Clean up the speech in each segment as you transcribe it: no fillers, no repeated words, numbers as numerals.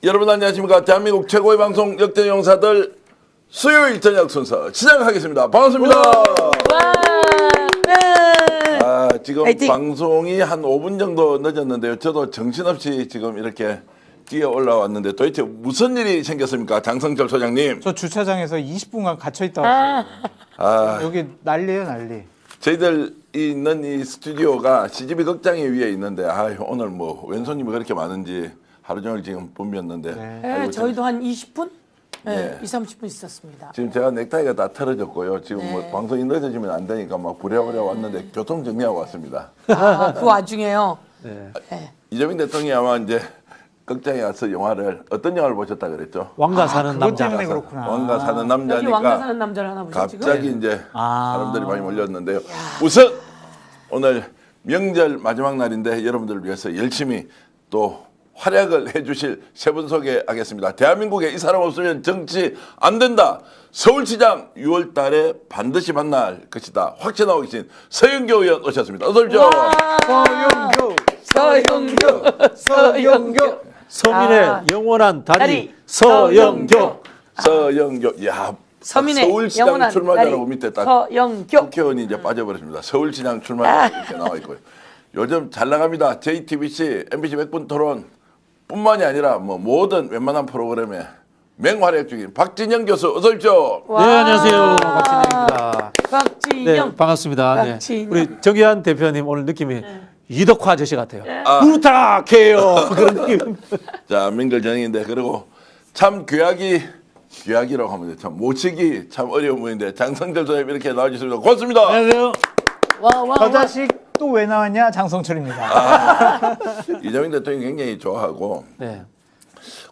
여러분 안녕하십니까. 대한민국 최고의 방송 역대용사들 수요일 저녁 순서 시작하겠습니다. 반갑습니다. 지금 화이팅! 방송이 한 5분 정도 늦었는데요. 저도 정신없이 지금 이렇게 뛰어 올라왔는데 도대체 무슨 일이 생겼습니까? 장성철 소장님. 저 주차장에서 20분간 갇혀 있다 왔어요. 여기 난리예요, 난리. 저희들 있는 이 스튜디오가 CGV 극장에 위에 있는데 오늘 뭐 왼손님이 그렇게 많은지 하루 종일 지금 붐볐는데 네, 저희도 한 20분? 네. 20, 30분 있었습니다. 지금 제가 넥타이가 다 털어졌고요. 지금 뭐 방송이 늦어지면 안 되니까 막 부랴부랴 왔는데 교통 정리하고 왔습니다. 그 와중에요. 네. 이재명 대통령이 아마 이제 극장에 와서 어떤 영화를 보셨다 그랬죠? 왕가 사는 그것 남자. 때문에 그렇구나. 왕가 사는 여기 남자니까 왕가 사는 남자를 하나 보죠 갑자기 지금? 이제 사람들이 많이 몰렸는데요. 우선 오늘 명절 마지막 날인데 여러분들을 위해서 열심히 또 활약을 해주실 세 분 소개하겠습니다. 대한민국에 이 사람 없으면 정치 안 된다. 서울시장 6월 달에 반드시 만날 것이다. 확신하고 계신 서영교 의원 오셨습니다. 어서 오십시오. 서영교. 서민의 영원한 다리 서영교. 서영교. 야, 서민의 서울시장 영원한 출마자라고 다리 밑에 딱 서영교. 국회의원이 이제 빠져버렸습니다. 서울시장 출마자 이렇게 나와 있고요. 요즘 잘 나갑니다. JTBC, MBC 백분 토론 뿐만이 아니라 뭐 모든 웬만한 프로그램에 맹활약 중인 박진영 교수 어서 오십시오. 네, 안녕하세요. 박진영입니다. 박진영. 네, 반갑습니다. 박진영. 우리 정의한 대표님 오늘 느낌이 이덕화 아저씨 같아요. 부탁해요. 그런 느낌. 자, 명절 전인데 그리고 참 귀하기라고 하면 돼. 참 모시기 참 어려운 분인데 장성철 소장님 이렇게 나와주셨습니다. 고맙습니다. 안녕하세요. 와. 자식 또 왜 나왔냐? 장성철입니다. 이재명 대통령이 굉장히 좋아하고 네.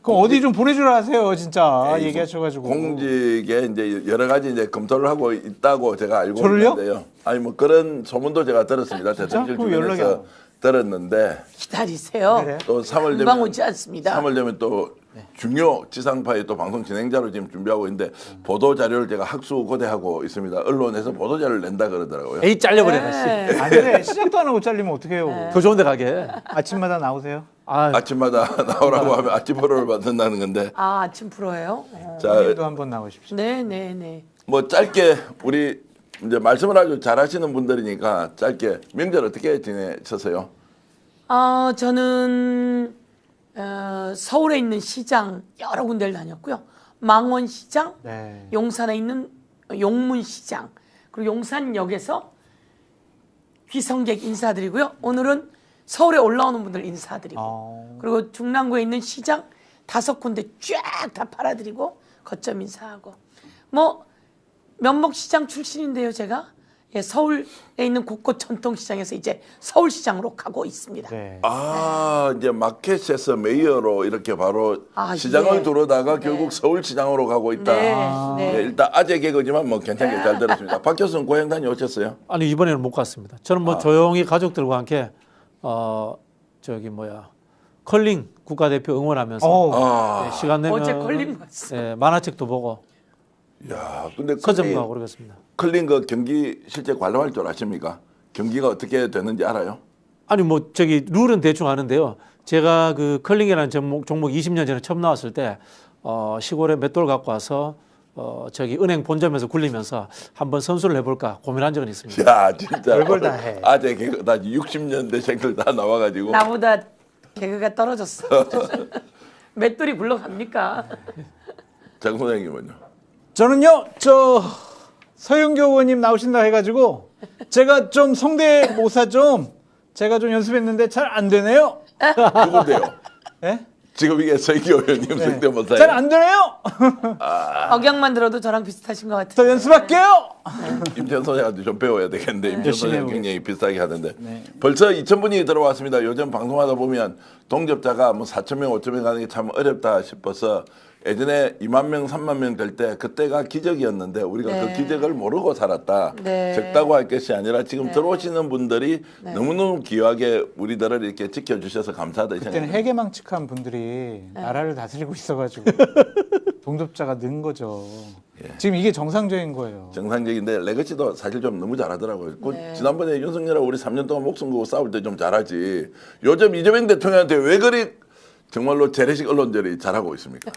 그럼 어디 좀 보내주라 하세요, 진짜. 네, 얘기하셔가지고. 공직에 이제 여러 가지 이제 검토를 하고 있다고 제가 알고 저를요? 있는데요. 아니 뭐 그런 소문도 제가 들었습니다. 대통령실 그럼 연락이 주변에서 안 와. 들었는데 기다리세요. 그래? 또 3월 금방 되면 오지 않습니다. 3월 되면 또 중요 지상파의 또 방송 진행자로 지금 준비하고 있는데 보도 자료를 제가 학수고대하고 있습니다. 언론에서 보도 자료를 낸다 그러더라고요. 에이, 잘려버려라, 네. 씨. 안 돼. 시작도 안 하고 잘리면 어떡해요. 더 좋은 데 가게. 아침마다 나오세요. 아침마다 나오라고 하면 아침 프로를 받는다는 건데 아침 프로예요? 자, 오늘도 한번 나오십시오. 네네네. 뭐 짧게 우리 이제 말씀을 아주 잘하시는 분들이니까 짧게 명절 어떻게 지내셨어요? 저는 서울에 있는 시장 여러 군데를 다녔고요. 망원시장, 네. 용산에 있는 용문시장, 그리고 용산역에서 귀성객 인사드리고요. 오늘은 서울에 올라오는 분들 인사드리고, 그리고 중랑구에 있는 시장 5군데 쫙 다 팔아드리고 거점 인사하고, 뭐 면목시장 출신인데요, 제가. 예, 서울에 있는 곳곳 전통시장에서 이제 서울시장으로 가고 있습니다. 네. 이제 마켓에서 메이어로 이렇게 바로 시장을 예. 두르다가 결국 서울시장으로 가고 있다. 네. 예, 일단 아재 개그지만 뭐 괜찮게 잘 들었습니다. 박 교수는 고향 다녀오셨어요? 아니, 이번에는 못 갔습니다. 저는 뭐 조용히 가족들과 함께 컬링 국가대표 응원하면서 시간 내면 어제 컬링 봤어. 만화책도 보고 야, 근데 서점 가고 그러겠습니다. 클린 그 경기 실제 관람할 줄 아십니까? 경기가 어떻게 되는지 알아요? 아니 뭐 룰은 대충 아는데요. 제가 그 컬링이라는 종목 20년 전에 처음 나왔을 때 시골에 맷돌 갖고 와서 은행 본점에서 굴리면서 한번 선수를 해볼까 고민한 적은 있습니다. 야, 진짜 별걸 다 해. 아재 개그 다 60년대생들 다 나와가지고 나보다 개그가 떨어졌어. 맷돌이 굴러갑니까? 장 소장님은요? 저는요, 서영교 의원님 나오신다 해가지고 제가 좀 성대모사 제가 좀 연습했는데 잘 안 되네요. 누군데요? 예? 지금 이게 서희교 의원님 성대모사예요? 잘 안 되네요. 억양만 들어도 저랑 비슷하신 것 같아요. 더 연습할게요. 임천 소장한테 좀 배워야 되겠는데 임천 열심히 소장 굉장히 비슷하게 하던데 벌써 2,000분이 들어왔습니다. 요즘 방송하다 보면 동접자가 뭐 4,000명, 5,000명 가는 게 참 어렵다 싶어서 예전에 2만 명, 3만 명 될 때 그때가 기적이었는데 우리가 그 기적을 모르고 살았다. 적다고 할 것이 아니라 지금 들어오시는 분들이 너무너무 귀하게 우리들을 이렇게 지켜주셔서 감사하다. 그때는 해계망측한 분들이 나라를 다스리고 있어가지고 동접자가 는 거죠. 지금 이게 정상적인 거예요. 정상적인데 레거시도 사실 좀 너무 잘하더라고요. 지난번에 윤석열하고 우리 3년 동안 목숨 걸고 싸울 때 좀 잘하지. 요즘 이재명 대통령한테 왜 그리 정말로 재래식 언론들이 잘하고 있습니까?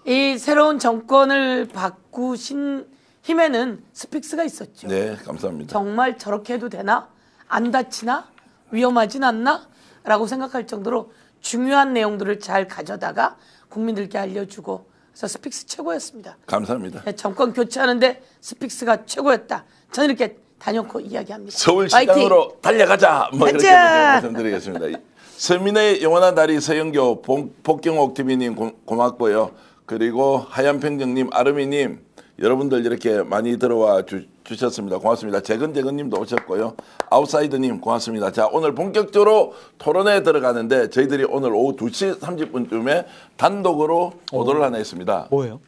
이 새로운 정권을 바꾸신 힘에는 스픽스가 있었죠. 네, 감사합니다. 정말 저렇게 해도 되나? 안 다치나? 위험하진 않나? 라고 생각할 정도로 중요한 내용들을 잘 가져다가 국민들께 알려주고 그래서 스픽스 최고였습니다. 감사합니다. 네, 정권 교체하는데 스픽스가 최고였다. 저는 이렇게 단연코 이야기합니다. 서울시장으로 달려가자. 뭐 이렇게 가자! 말씀드리겠습니다. 서민의 영원한 다리 서영교 복경옥 TV님 고맙고요. 그리고 하얀평정님, 아르미님 여러분들 이렇게 많이 들어와 주셨습니다. 고맙습니다. 재근님도 오셨고요. 아웃사이더님 고맙습니다. 자, 오늘 본격적으로 토론에 들어가는데 저희들이 오늘 오후 2시 30분쯤에 단독으로 보도를 하나 했습니다. 뭐예요?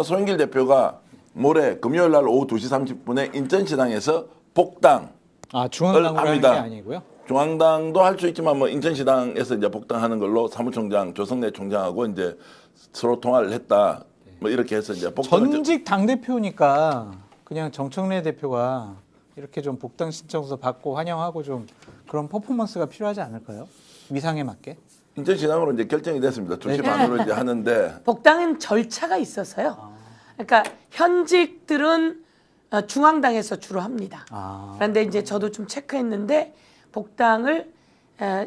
송영길 대표가 모레 금요일 날 오후 2시 30분에 인천시당에서 복당 아, 중앙당으로 하는 게 합니다. 아니고요? 중앙당도 할 수 있지만 뭐 인천시당에서 이제 복당하는 걸로 사무총장 조성래 총장하고 이제 서로 통화를 했다. 뭐 이렇게 해서 이제 복당을 전직 당대표니까 그냥 정청래 대표가 이렇게 좀 복당 신청서 받고 환영하고 좀 그런 퍼포먼스가 필요하지 않을까요? 위상에 맞게. 인천시당으로 이제 결정이 됐습니다. 2시 네. 반으로 이제 하는데 복당은 절차가 있어서요. 그러니까 현직들은 중앙당에서 주로 합니다. 아. 그런데 이제 저도 좀 체크했는데 복당을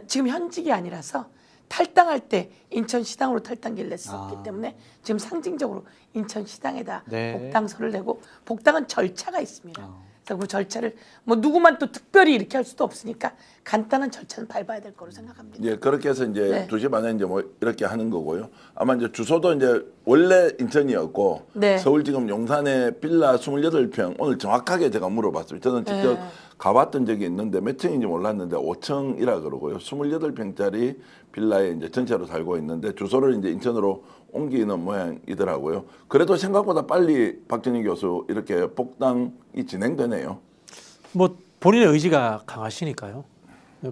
지금 현직이 아니라서 탈당할 때 인천시당으로 탈당기를 냈었기 때문에 지금 상징적으로 인천시당에다 네. 복당서를 내고 복당은 절차가 있습니다. 그래서 그 절차를 뭐 누구만 또 특별히 이렇게 할 수도 없으니까 간단한 절차는 밟아야 될 거로 생각합니다. 예, 그렇게 해서 이제 네. 2시 반에 이제 뭐 이렇게 하는 거고요. 아마 이제 주소도 이제 원래 인천이었고 네. 서울지검 용산에 빌라 28평 오늘 정확하게 제가 물어봤어요. 저는 직접 네. 가봤던 적이 있는데 몇 층인지 몰랐는데 5층이라 그러고요. 28평짜리 빌라에 이제 전체로 살고 있는데 주소를 이제 인천으로 옮기는 모양이더라고요. 그래도 생각보다 빨리 박정희 교수 이렇게 복당이 진행되네요. 뭐 본인의 의지가 강하시니까요.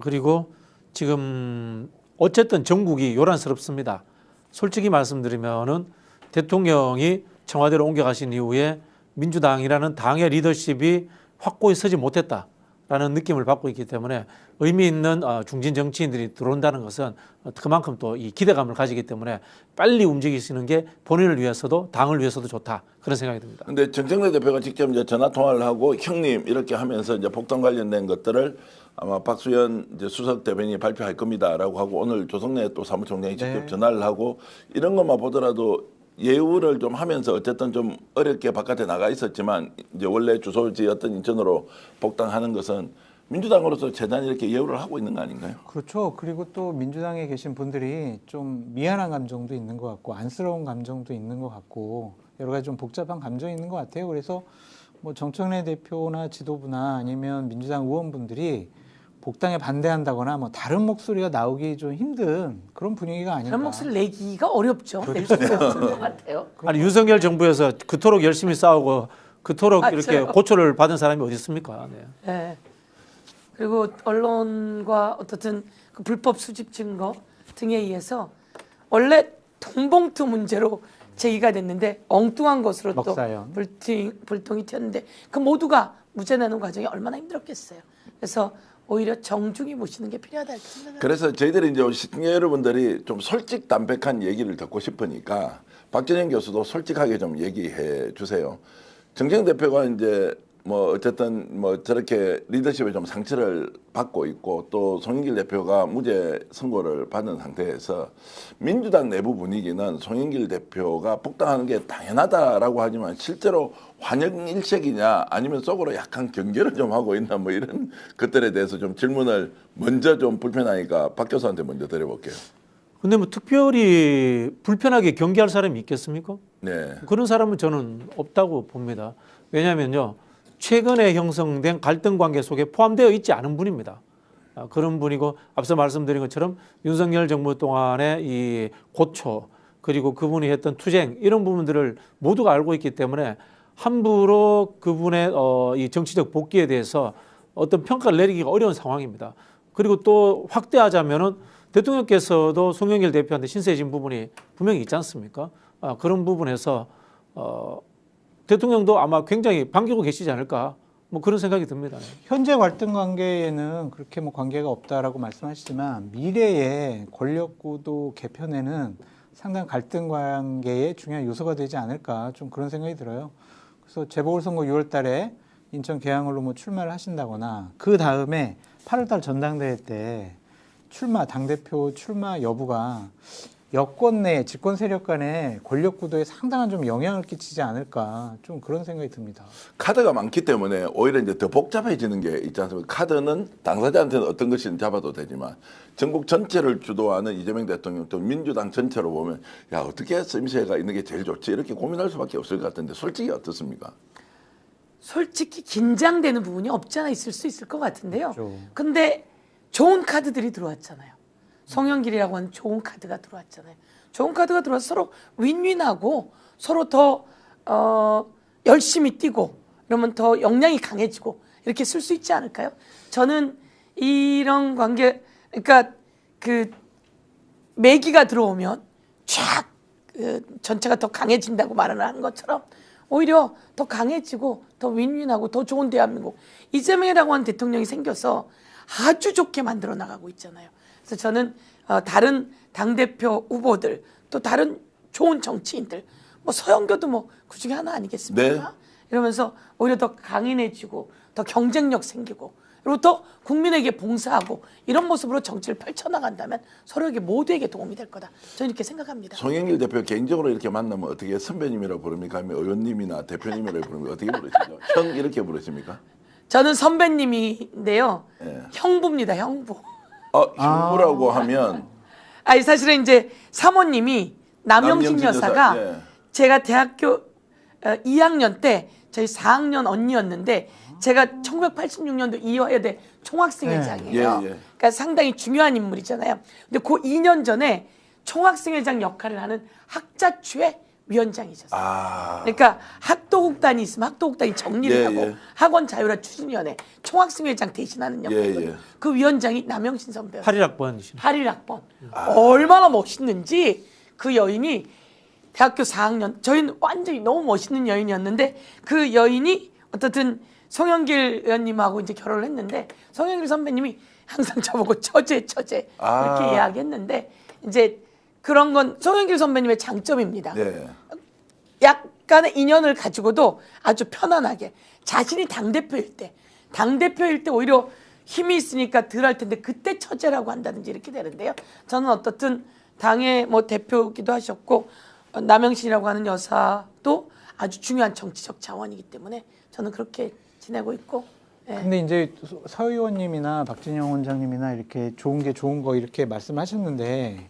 그리고 지금 어쨌든 전국이 요란스럽습니다. 솔직히 말씀드리면은 대통령이 청와대로 옮겨가신 이후에 민주당이라는 당의 리더십이 확고히 서지 못했다라는 느낌을 받고 있기 때문에 의미 있는 중진 정치인들이 들어온다는 것은 그만큼 또 이 기대감을 가지기 때문에 빨리 움직이시는 게 본인을 위해서도 당을 위해서도 좋다 그런 생각이 듭니다. 근데 정청래 대표가 직접 이제 전화 통화를 하고 형님 이렇게 하면서 이제 복당 관련된 것들을 아마 박수현 이제 수석 대변인이 발표할 겁니다라고 하고 오늘 조성래 또 사무총장이 직접 네. 전화를 하고 이런 것만 보더라도 예우를 좀 하면서 어쨌든 좀 어렵게 바깥에 나가 있었지만 이제 원래 주소지였던 인천으로 복당하는 것은 민주당으로서 재단이 이렇게 예우를 하고 있는 거 아닌가요? 그렇죠. 그리고 또 민주당에 계신 분들이 좀 미안한 감정도 있는 것 같고 안쓰러운 감정도 있는 것 같고 여러 가지 좀 복잡한 감정이 있는 것 같아요. 그래서 뭐 정청래 대표나 지도부나 아니면 민주당 의원분들이 복당에 반대한다거나 뭐 다른 목소리가 나오기 좀 힘든 그런 분위기가 아닌가. 그런 목소리를 내기가 어렵죠. 낼 수가 없는 것 같아요. 아니 윤석열 정부에서 그토록 열심히 싸우고 그토록 맞아요. 이렇게 고초를 받은 사람이 어디 있습니까? 네. 네. 그리고 언론과 어떻든 그 불법 수집 증거 등에 의해서 원래 돈봉투 문제로 제기가 됐는데 엉뚱한 것으로 먹사연. 또 불똥이 튀었는데 그 모두가 무죄 내는 과정이 얼마나 힘들었겠어요. 그래서 오히려 정중히 보시는 게 필요하다 이렇게 생각합니다. 그래서 저희들이 이제 시청자 여러분들이 좀 솔직 담백한 얘기를 듣고 싶으니까 박정희 교수도 솔직하게 좀 얘기해 주세요. 정청 대표가 이제 뭐 어쨌든 뭐 저렇게 리더십에 좀 상처를 받고 있고 또 송영길 대표가 무죄 선고를 받은 상태에서 민주당 내부 분위기는 송영길 대표가 복당하는 게 당연하다라고 하지만 실제로 환영 일색이냐 아니면 속으로 약간 경계를 좀 하고 있나 뭐 이런 것들에 대해서 좀 질문을 먼저 좀 불편하니까 박 교수한테 먼저 드려볼게요. 근데 뭐 특별히 불편하게 경계할 사람이 있겠습니까? 네. 그런 사람은 저는 없다고 봅니다. 왜냐하면요. 최근에 형성된 갈등 관계 속에 포함되어 있지 않은 분입니다. 그런 분이고 앞서 말씀드린 것처럼 윤석열 정부 동안의 이 고초 그리고 그분이 했던 투쟁 이런 부분들을 모두가 알고 있기 때문에 함부로 그분의 이 정치적 복귀에 대해서 어떤 평가를 내리기가 어려운 상황입니다. 그리고 또 확대하자면은 대통령께서도 송영길 대표한테 신세진 부분이 분명히 있지 않습니까? 그런 부분에서 대통령도 아마 굉장히 반기고 계시지 않을까 뭐 그런 생각이 듭니다. 현재 갈등 관계에는 그렇게 뭐 관계가 없다라고 말씀하시지만 미래의 권력 구도 개편에는 상당한 갈등 관계의 중요한 요소가 되지 않을까 좀 그런 생각이 들어요. 그래서 재보궐선거 6월달에 인천 계양을로 뭐 출마를 하신다거나 그 다음에 8월달 전당대회 때 당대표 출마 여부가 여권 내 집권 세력 간의 권력 구도에 상당한 좀 영향을 끼치지 않을까 좀 그런 생각이 듭니다. 카드가 많기 때문에 오히려 이제 더 복잡해지는 게 있지 않습니까? 카드는 당사자한테는 어떤 것이든 잡아도 되지만 전국 전체를 주도하는 이재명 대통령 또 민주당 전체로 보면 야 어떻게 쓰임새가 있는 게 제일 좋지 이렇게 고민할 수밖에 없을 것 같은데 솔직히 어떻습니까? 솔직히 긴장되는 부분이 없지 않아 있을 수 있을 것 같은데요. 그렇죠. 근데 좋은 카드들이 들어왔잖아요. 송영길이라고 하는 좋은 카드가 들어왔잖아요. 좋은 카드가 들어와서 서로 윈윈하고 서로 더 열심히 뛰고 그러면 더 역량이 강해지고 이렇게 쓸 수 있지 않을까요? 저는 이런 관계 그러니까 그 매기가 들어오면 쫙 전체가 더 강해진다고 말을 하는 것처럼 오히려 더 강해지고 더 윈윈하고 더 좋은 대한민국 이재명이라고 하는 대통령이 생겨서 아주 좋게 만들어 나가고 있잖아요. 그래서 저는 다른 당대표 후보들 또 다른 좋은 정치인들 뭐 서영교도 뭐 그중에 하나 아니겠습니까? 네. 이러면서 오히려 더 강인해지고 더 경쟁력 생기고 그리고 또 국민에게 봉사하고 이런 모습으로 정치를 펼쳐나간다면 서로에게 모두에게 도움이 될 거다. 저는 이렇게 생각합니다. 송영길 대표 개인적으로 이렇게 만나면 어떻게 선배님이라고 부릅니까? 아니면 의원님이나 대표님이라고 부릅니까? 어떻게 부르시죠? 형 이렇게 부르십니까? 저는 선배님인데요. 예. 형부입니다. 형부. 형부라고 하면 아니 사실은 이제 사모님이 남영신 여사가 예. 제가 대학교 2학년 때 저희 4학년 언니였는데 제가 1986년도 이화여대 총학생회장이에요. 예, 예. 그러니까 상당히 중요한 인물이잖아요. 근데 그 2년 전에 총학생회장 역할을 하는 학자추의 위원장이셨어요. 그러니까 학도국단이 있으면 학도국단이 정리를 예, 하고 예. 학원 자율화 추진위원회 총학생회장 대신하는 역할이거든요. 예. 그 위원장이 남영신 선배였어요. 8.1학번이시네. 8.1학번. 얼마나 멋있는지 그 여인이 대학교 4학년 저희는 완전히 너무 멋있는 여인이었는데 그 여인이 어떻든 송영길 의원님하고 이제 결혼을 했는데 송영길 선배님이 항상 저보고 처제 이렇게 이야기했는데 이제 그런 건 송영길 선배님의 장점입니다. 네. 약간의 인연을 가지고도 아주 편안하게 자신이 당대표일 때 오히려 힘이 있으니까 덜 할 텐데 그때 처제라고 한다든지 이렇게 되는데요. 저는 어떻든 당의 뭐 대표기도 하셨고 남영신이라고 하는 여사도 아주 중요한 정치적 자원이기 때문에 저는 그렇게 지내고 있고. 예. 근데 이제 서 의원님이나 박진영 원장님이나 이렇게 좋은 거 이렇게 말씀하셨는데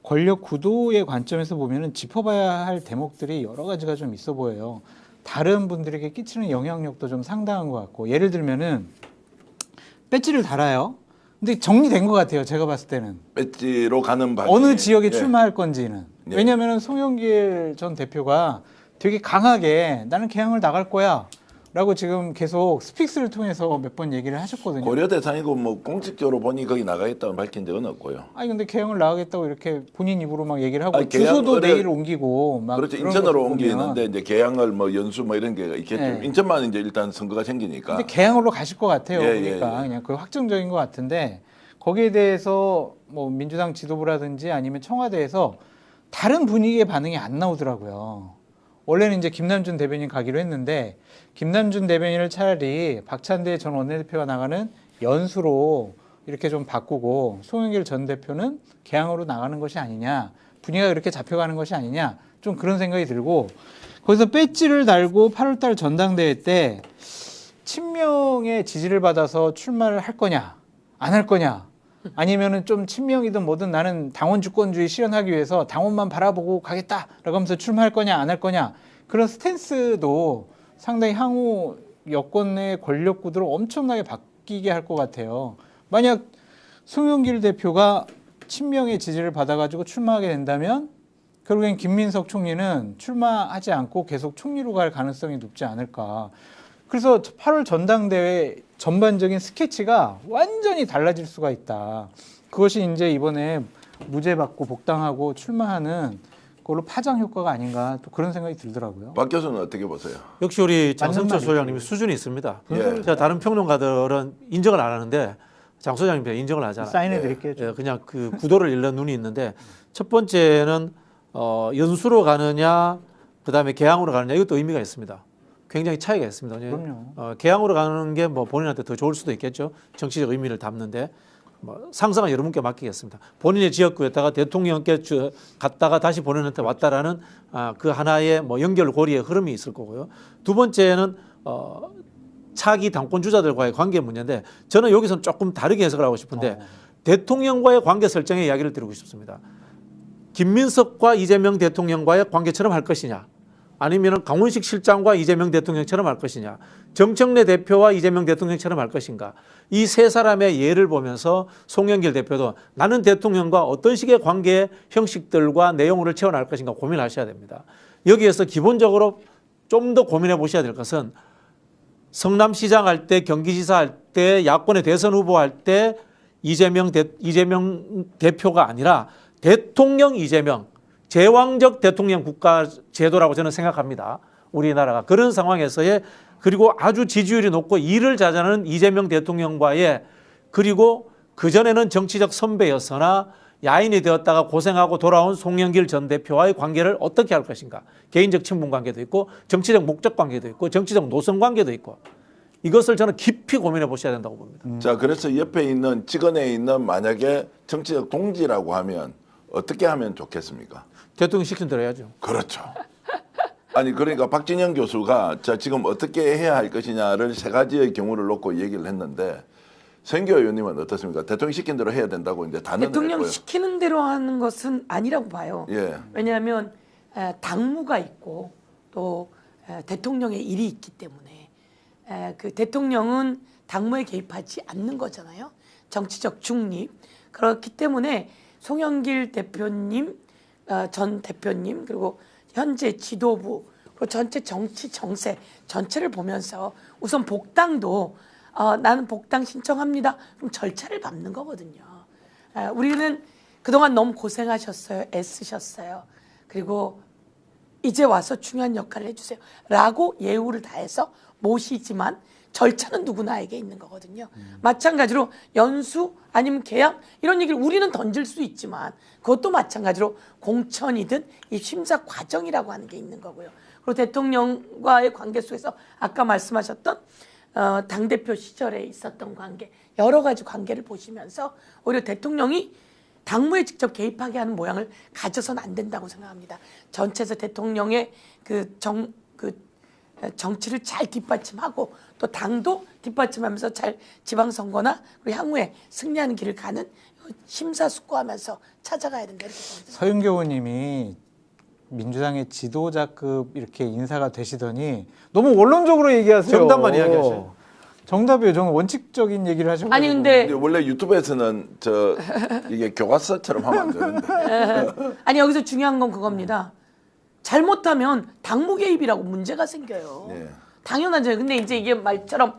권력 구도의 관점에서 보면은 짚어봐야 할 대목들이 여러 가지가 좀 있어 보여요. 다른 분들에게 끼치는 영향력도 좀 상당한 것 같고 예를 들면은 배지를 달아요. 근데 정리된 것 같아요. 제가 봤을 때는 배지로 가는 방향 어느 지역에 예. 출마할 건지는 예. 왜냐하면 송영길 전 대표가 되게 강하게 나는 개항을 나갈 거야. 라고 지금 계속 스픽스를 통해서 몇 번 얘기를 하셨거든요. 고려 대상이고 뭐 공식적으로 본인이 거기 나가겠다고 밝힌 적은 없고요. 아니 근데 개항을 나가겠다고 이렇게 본인 입으로 막 얘기를 하고 아니, 주소도 개항을- 내일 옮기고 막 그렇죠. 그런 인천으로 거 보면 옮기는데 이제 계양을 뭐 연수 뭐 이런 게 있겠죠. 네. 인천만 이제 일단 선거가 생기니까. 근데 개항으로 가실 것 같아요. 예, 그러니까 예. 그냥 그 확정적인 것 같은데 거기에 대해서 뭐 민주당 지도부라든지 아니면 청와대에서 다른 분위기의 반응이 안 나오더라고요. 원래는 이제 김남준 대변인 가기로 했는데 김남준 대변인을 차라리 박찬대 전 원내대표가 나가는 연수로 이렇게 좀 바꾸고 송영길 전 대표는 개항으로 나가는 것이 아니냐 분위기가 그렇게 잡혀가는 것이 아니냐 좀 그런 생각이 들고 거기서 배지를 달고 8월달 전당대회 때 친명의 지지를 받아서 출마를 할 거냐 안 할 거냐 아니면은 좀 친명이든 뭐든 나는 당원 주권주의 실현하기 위해서 당원만 바라보고 가겠다라고 하면서 출마할 거냐 안 할 거냐 그런 스탠스도 상당히 향후 여권 내 권력 구도를 엄청나게 바뀌게 할 것 같아요. 만약 송영길 대표가 친명의 지지를 받아가지고 출마하게 된다면 결국엔 김민석 총리는 출마하지 않고 계속 총리로 갈 가능성이 높지 않을까. 그래서 8월 전당대회 전반적인 스케치가 완전히 달라질 수가 있다. 그것이 이제 이번에 무죄 받고 복당하고 출마하는 그걸로 파장 효과가 아닌가 또 그런 생각이 들더라고요. 박 교수는 어떻게 보세요? 역시 우리 장성철 말이죠. 소장님이 수준이 있습니다. 예. 제가 다른 평론가들은 인정을 안 하는데 장 소장님이 인정을 하잖아요. 사인해 드릴게요. 예, 그냥 그 구도를 읽는 눈이 있는데 첫 번째는 연수로 가느냐 그다음에 개항으로 가느냐 이것도 의미가 있습니다. 굉장히 차이가 있습니다. 그럼요. 개항으로 가는 게 뭐 본인한테 더 좋을 수도 있겠죠. 정치적 의미를 담는데 뭐 상상은 여러분께 맡기겠습니다. 본인의 지역구에다가 대통령께 갔다가 다시 본인한테 왔다라는 그 하나의 뭐 연결고리의 흐름이 있을 거고요. 두 번째는 차기 당권 주자들과의 관계 문제인데 저는 여기서는 조금 다르게 해석을 하고 싶은데 대통령과의 관계 설정의 이야기를 드리고 싶습니다. 김민석과 이재명 대통령과의 관계처럼 할 것이냐 아니면 강훈식 실장과 이재명 대통령처럼 할 것이냐 정청래 대표와 이재명 대통령처럼 할 것인가 이 세 사람의 예를 보면서 송영길 대표도 나는 대통령과 어떤 식의 관계 형식들과 내용을 채워나갈 것인가 고민하셔야 됩니다. 여기에서 기본적으로 좀 더 고민해 보셔야 될 것은 성남시장 할 때 경기지사 할 때 야권의 대선 후보 할 때 이재명 대표가 아니라 대통령 이재명 제왕적 대통령 국가 제도라고 저는 생각합니다. 우리나라가 그런 상황에서의 그리고 아주 지지율이 높고 일을 잘하는 이재명 대통령과의 그리고 그전에는 정치적 선배였으나 야인이 되었다가 고생하고 돌아온 송영길 전 대표와의 관계를 어떻게 할 것인가. 개인적 친분 관계도 있고 정치적 목적 관계도 있고 정치적 노선 관계도 있고 이것을 저는 깊이 고민해 보셔야 된다고 봅니다. 자, 그래서 옆에 있는 직원에 있는 만약에 정치적 동지라고 하면 어떻게 하면 좋겠습니까? 대통령 시킨 대로 해야죠. 그렇죠. 아니 그러니까 박진영 교수가 자 지금 어떻게 해야 할 것이냐를 세 가지의 경우를 놓고 얘기를 했는데 선교 의원님은 어떻습니까? 대통령 시킨 대로 해야 된다고 이제 단언을 대통령 했고요. 시키는 대로 하는 것은 아니라고 봐요. 예. 왜냐하면 당무가 있고 또 대통령의 일이 있기 때문에 그 대통령은 당무에 개입하지 않는 거잖아요. 정치적 중립. 그렇기 때문에 송영길 대표님, 전 대표님 그리고 현재 지도부 그리고 전체 정치 정세 전체를 보면서 우선 복당도 나는 복당 신청합니다. 그럼 절차를 밟는 거거든요. 우리는 그동안 너무 고생하셨어요. 애쓰셨어요. 그리고 이제 와서 중요한 역할을 해주세요. 라고 예우를 다해서 모시지만 절차는 누구나에게 있는 거거든요. 마찬가지로 연수 아니면 계약 이런 얘기를 우리는 던질 수 있지만 그것도 마찬가지로 공천이든 이 심사 과정이라고 하는 게 있는 거고요. 그리고 대통령과의 관계 속에서 아까 말씀하셨던 당대표 시절에 있었던 관계 여러 가지 관계를 보시면서 오히려 대통령이 당무에 직접 개입하게 하는 모양을 가져서는 안 된다고 생각합니다. 전체에서 대통령의 정치를 잘 뒷받침하고 또 당도 뒷받침하면서 잘 지방선거나 그리고 향후에 승리하는 길을 가는 심사숙고하면서 찾아가야 된다 이렇게 봅니다. 서윤교 의원님이 민주당의 지도자급 이렇게 인사가 되시더니 너무 원론적으로 얘기하세요. 정답만 이야기하셔요. 정답이에요. 저는 원칙적인 얘기를 하셔가지고. 아니 근데 근데 원래 유튜브에서는 이게 교과서처럼 하면 안 되는데. 아니 여기서 중요한 건 그겁니다. 잘못하면 당무 개입이라고 문제가 생겨요. 네. 당연하죠. 근데 이제 이게 말처럼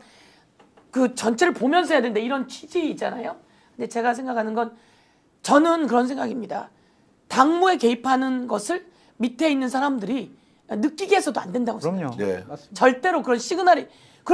그 전체를 보면서 해야 된다 이런 취지이잖아요. 근데 제가 생각하는 건 저는 그런 생각입니다. 당무에 개입하는 것을 밑에 있는 사람들이 느끼게 해서도 안 된다고 생각해요. 그럼요. 네. 맞습니다. 절대로 그런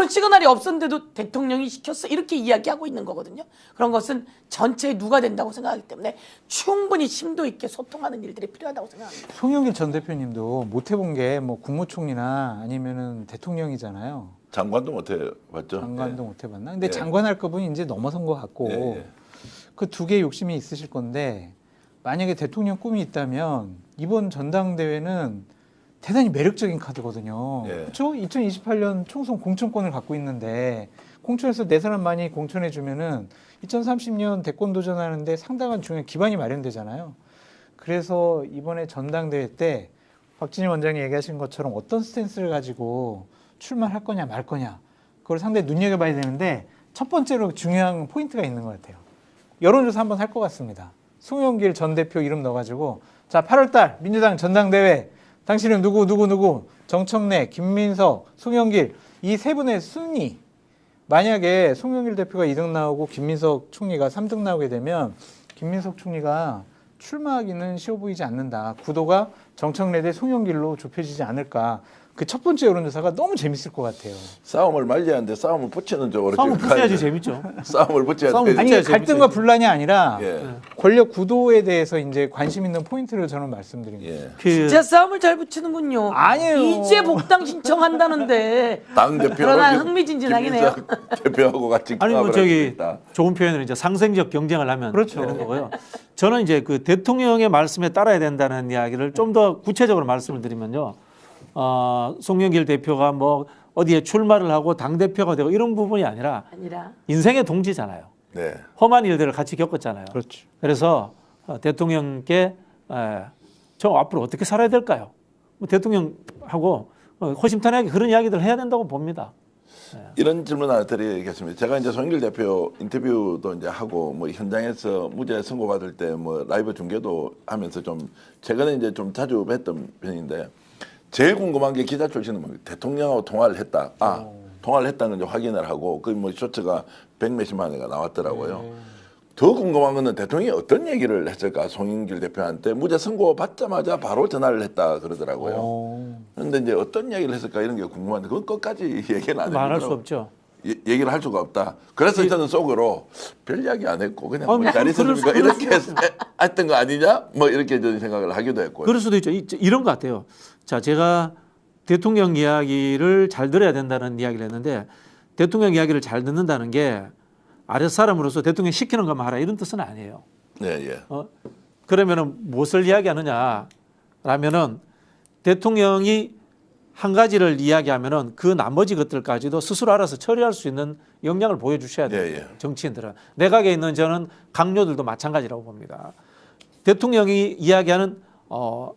시그널이 없었는데도 대통령이 시켰어 이렇게 이야기하고 있는 거거든요. 그런 것은 전체에 누가 된다고 생각하기 때문에 충분히 심도 있게 소통하는 일들이 필요하다고 생각합니다. 송영길 전 대표님도 못 해본 게 뭐 국무총리나 아니면은 대통령이잖아요. 장관도 못 해봤죠. 장관도 예. 못 해봤나? 근데 예. 장관할 급은 이제 넘어선 것 같고 예, 예. 그 두 개 욕심이 있으실 건데 만약에 대통령 꿈이 있다면 이번 전당대회는 대단히 매력적인 카드거든요. 예. 그렇죠? 2028년 총선 공천권을 갖고 있는데 공천에서 네 사람 많이 공천해 주면은 2030년 대권 도전하는데 상당한 중요한 기반이 마련되잖아요. 그래서 이번에 전당대회 때 박진희 원장이 얘기하신 것처럼 어떤 스탠스를 가지고 출마할 거냐 말 거냐 그걸 상당히 눈여겨봐야 되는데 첫 번째로 중요한 포인트가 있는 것 같아요. 여론조사 한번 할 것 같습니다. 송영길 전 대표 이름 넣어가지고 자 8월달 민주당 전당대회 당신은 누구 정청래, 김민석, 송영길 이 세 분의 순위 만약에 송영길 대표가 2등 나오고 김민석 총리가 3등 나오게 되면 김민석 총리가 출마하기는 쉬워 보이지 않는다. 구도가 정청래 대 송영길로 좁혀지지 않을까. 그 첫 번째 여론조사가 너무 재밌을 것 같아요. 싸움을 말려야 하는데 싸움을 붙이는 쪽으로 싸움을 지금 붙여야지 가야 돼. 재밌죠. 싸움을 붙여야 싸움을 돼. 아니 진짜 갈등과 재밌어요. 분란이 아니라 예. 권력 구도에 대해서 이제 관심 있는 포인트를 저는 말씀드립니다. 예. 그 진짜 싸움을 잘 붙이는군요. 아니에요. 이제 복당 신청한다는데. 당 대표로 그러나 지금 흥미진진하긴 해요. 김인석 대표하고 같이 아니 뭐 경합을 저기 할수 있다. 좋은 표현으로 이제 상생적 경쟁을 하면 그렇죠. 되는 거고요. 저는 이제 그 대통령의 말씀에 따라야 된다는 이야기를 좀 더 구체적으로 말씀을 드리면요. 송영길 대표가 뭐 어디에 출마를 하고 당 대표가 되고 이런 부분이 아니라 인생의 동지잖아요. 네. 험한 일들을 같이 겪었잖아요. 그렇죠. 그래서 대통령께 저 앞으로 어떻게 살아야 될까요? 뭐 대통령하고 허심탄회하게 그런 이야기들을 해야 된다고 봅니다. 이런 질문 하나 드리겠습니다. 제가 이제 송영길 대표 인터뷰도 이제 하고 뭐 현장에서 무죄 선고받을 때 뭐 라이브 중계도 하면서 좀 최근에 이제 좀 자주 뵀던 편인데 제일 궁금한 게 기자 출신은 뭐 대통령하고 통화를 했다. 통화를 했다는 걸 확인을 하고 그 뭐 쇼츠가 100몇십만 회가 나왔더라고요. 더 궁금한 거는 대통령이 어떤 얘기를 했을까? 송영길 대표한테 무죄 선고 받자마자 바로 전화를 했다 그러더라고요. 그런데 이제 어떤 얘기를 했을까 이런 게 궁금한데 그건 끝까지 얘기는 안 말할 수 해요. 없죠. 얘기를 할 수가 없다. 그래서 저는 속으로 별 이야기 안 했고 그냥 아니, 잘 그럴 있었으니까 수 이렇게 했던 거 아니냐? 뭐 이렇게 저는 생각을 하기도 했고요. 그럴 수도 있죠. 이런 것 같아요. 자, 제가 대통령 이야기를 잘 들어야 된다는 이야기를 했는데 대통령 이야기를 잘 듣는다는 게 아랫 사람으로서 대통령 시키는 것만 하라 이런 뜻은 아니에요. 네, 예. 그러면은 무엇을 이야기하느냐라면은 대통령이 한 가지를 이야기하면은 그 나머지 것들까지도 스스로 알아서 처리할 수 있는 역량을 보여주셔야 돼요. 예, 예. 정치인들은. 내각에 있는 저는 강요들도 마찬가지라고 봅니다. 대통령이 이야기하는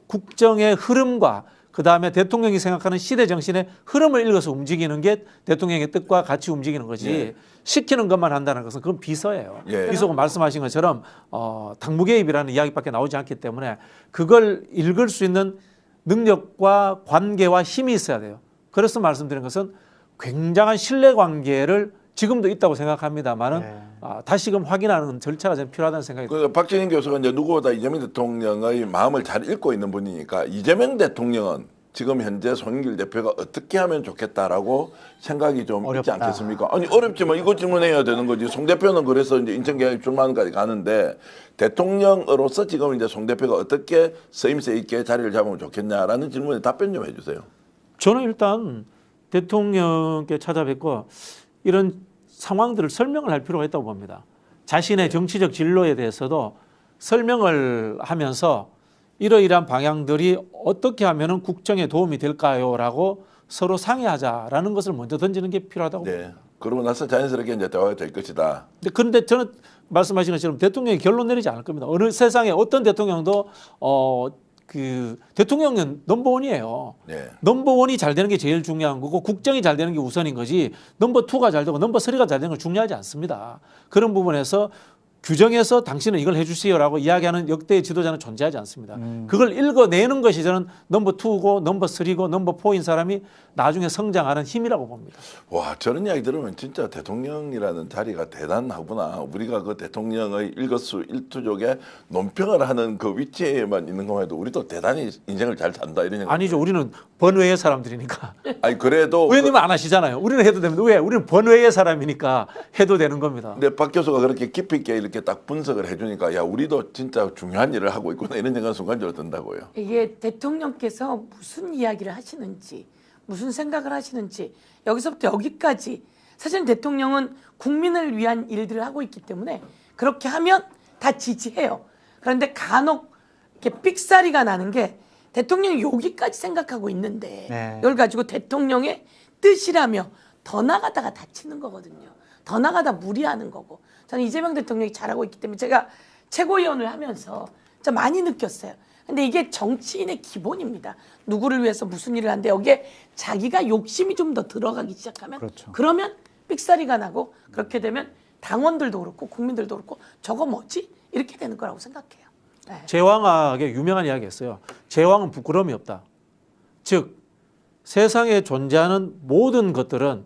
국정의 흐름과 그다음에 대통령이 생각하는 시대 정신의 흐름을 읽어서 움직이는 게 대통령의 뜻과 같이 움직이는 거지 예. 시키는 것만 한다는 것은 그건 비서예요. 예. 비서고 말씀하신 것처럼 당무 개입이라는 이야기밖에 나오지 않기 때문에 그걸 읽을 수 있는 능력과 관계와 힘이 있어야 돼요. 그래서 말씀드린 것은 굉장한 신뢰관계를 지금도 있다고 생각합니다만은 다시금 확인하는 절차가 좀 필요하다는 생각이 듭니다. 그 박진영 교수가 이제 누구보다 이재명 대통령의 마음을 잘 읽고 있는 분이니까 이재명 대통령은 지금 현재 송영길 대표가 어떻게 하면 좋겠다라고 생각이 좀 어렵다. 있지 않겠습니까? 아니 어렵지만 이거 질문해야 되는 거지. 송 대표는 그래서 이제 인천경협 출마까지 가는데 대통령으로서 지금 이제 송 대표가 어떻게 쓰임새 있게 자리를 잡으면 좋겠냐라는 질문에 답변 좀 해주세요. 저는 일단 대통령께 찾아뵙고 이런 상황들을 설명을 할 필요가 있다고 봅니다. 자신의 정치적 진로에 대해서도 설명을 하면서 이러이러한 방향들이 어떻게 하면 국정에 도움이 될까요?라고 서로 상의하자라는 것을 먼저 던지는 게 필요하다고 봅니다. 네. 그러고 나서 자연스럽게 이제 대화가 될 것이다. 그런데 저는 말씀하신 것처럼 대통령이 결론 내리지 않을 겁니다. 어느 세상에 어떤 대통령도 그 대통령은 넘버원이에요. 네. 넘버원이 잘 되는 게 제일 중요한 거고 국정이 잘 되는 게 우선인 거지 넘버 투가 잘 되고 넘버 쓰리가 잘 되는 건 중요하지 않습니다. 그런 부분에서 규정해서 당신은 이걸 해주세요라고 이야기하는 역대의 지도자는 존재하지 않습니다. 그걸 읽어내는 것이 저는 넘버 투고 넘버 쓰리고 넘버 포인 사람이 나중에 성장하는 힘이라고 봅니다. 와 저런 이야기 들으면 진짜 대통령이라는 자리가 대단하구나. 우리가 그 대통령의 일거수일투족에 논평을 하는 그 위치에만 있는 것만 해도 우리도 대단히 인생을 잘 산다 이런 생각. 아니죠. 우리는 번외의 사람들이니까. 아니 그래도 의원님은 안 하시잖아요. 우리는 해도 됩니다. 왜? 우리는 번외의 사람이니까 해도 되는 겁니다. 근데 박 교수가 그렇게 깊이 있게 이렇게 딱 분석을 해주니까 야 우리도 진짜 중요한 일을 하고 있구나 이런 생각 순간적으로 든다고요. 이게 대통령께서 무슨 이야기를 하시는지 무슨 생각을 하시는지 여기서부터 여기까지 사실 대통령은 국민을 위한 일들을 하고 있기 때문에 그렇게 하면 다 지지해요. 그런데 간혹 이렇게 삑사리가 나는 게 대통령이 여기까지 생각하고 있는데 이걸 가지고 대통령의 뜻이라며 더 나가다가 다치는 거거든요. 더 나가다 무리하는 거고 저는 이재명 대통령이 잘하고 있기 때문에 제가 최고위원을 하면서 진짜 많이 느꼈어요. 근데 이게 정치인의 기본입니다. 누구를 위해서 무슨 일을 하는데 여기에 자기가 욕심이 좀 더 들어가기 시작하면 그렇죠. 그러면 삑사리가 나고 그렇게 되면 당원들도 그렇고 국민들도 그렇고 저거 뭐지? 이렇게 되는 거라고 생각해요. 네. 제왕학의 유명한 이야기였어요. 제왕은 부끄러움이 없다. 즉 세상에 존재하는 모든 것들은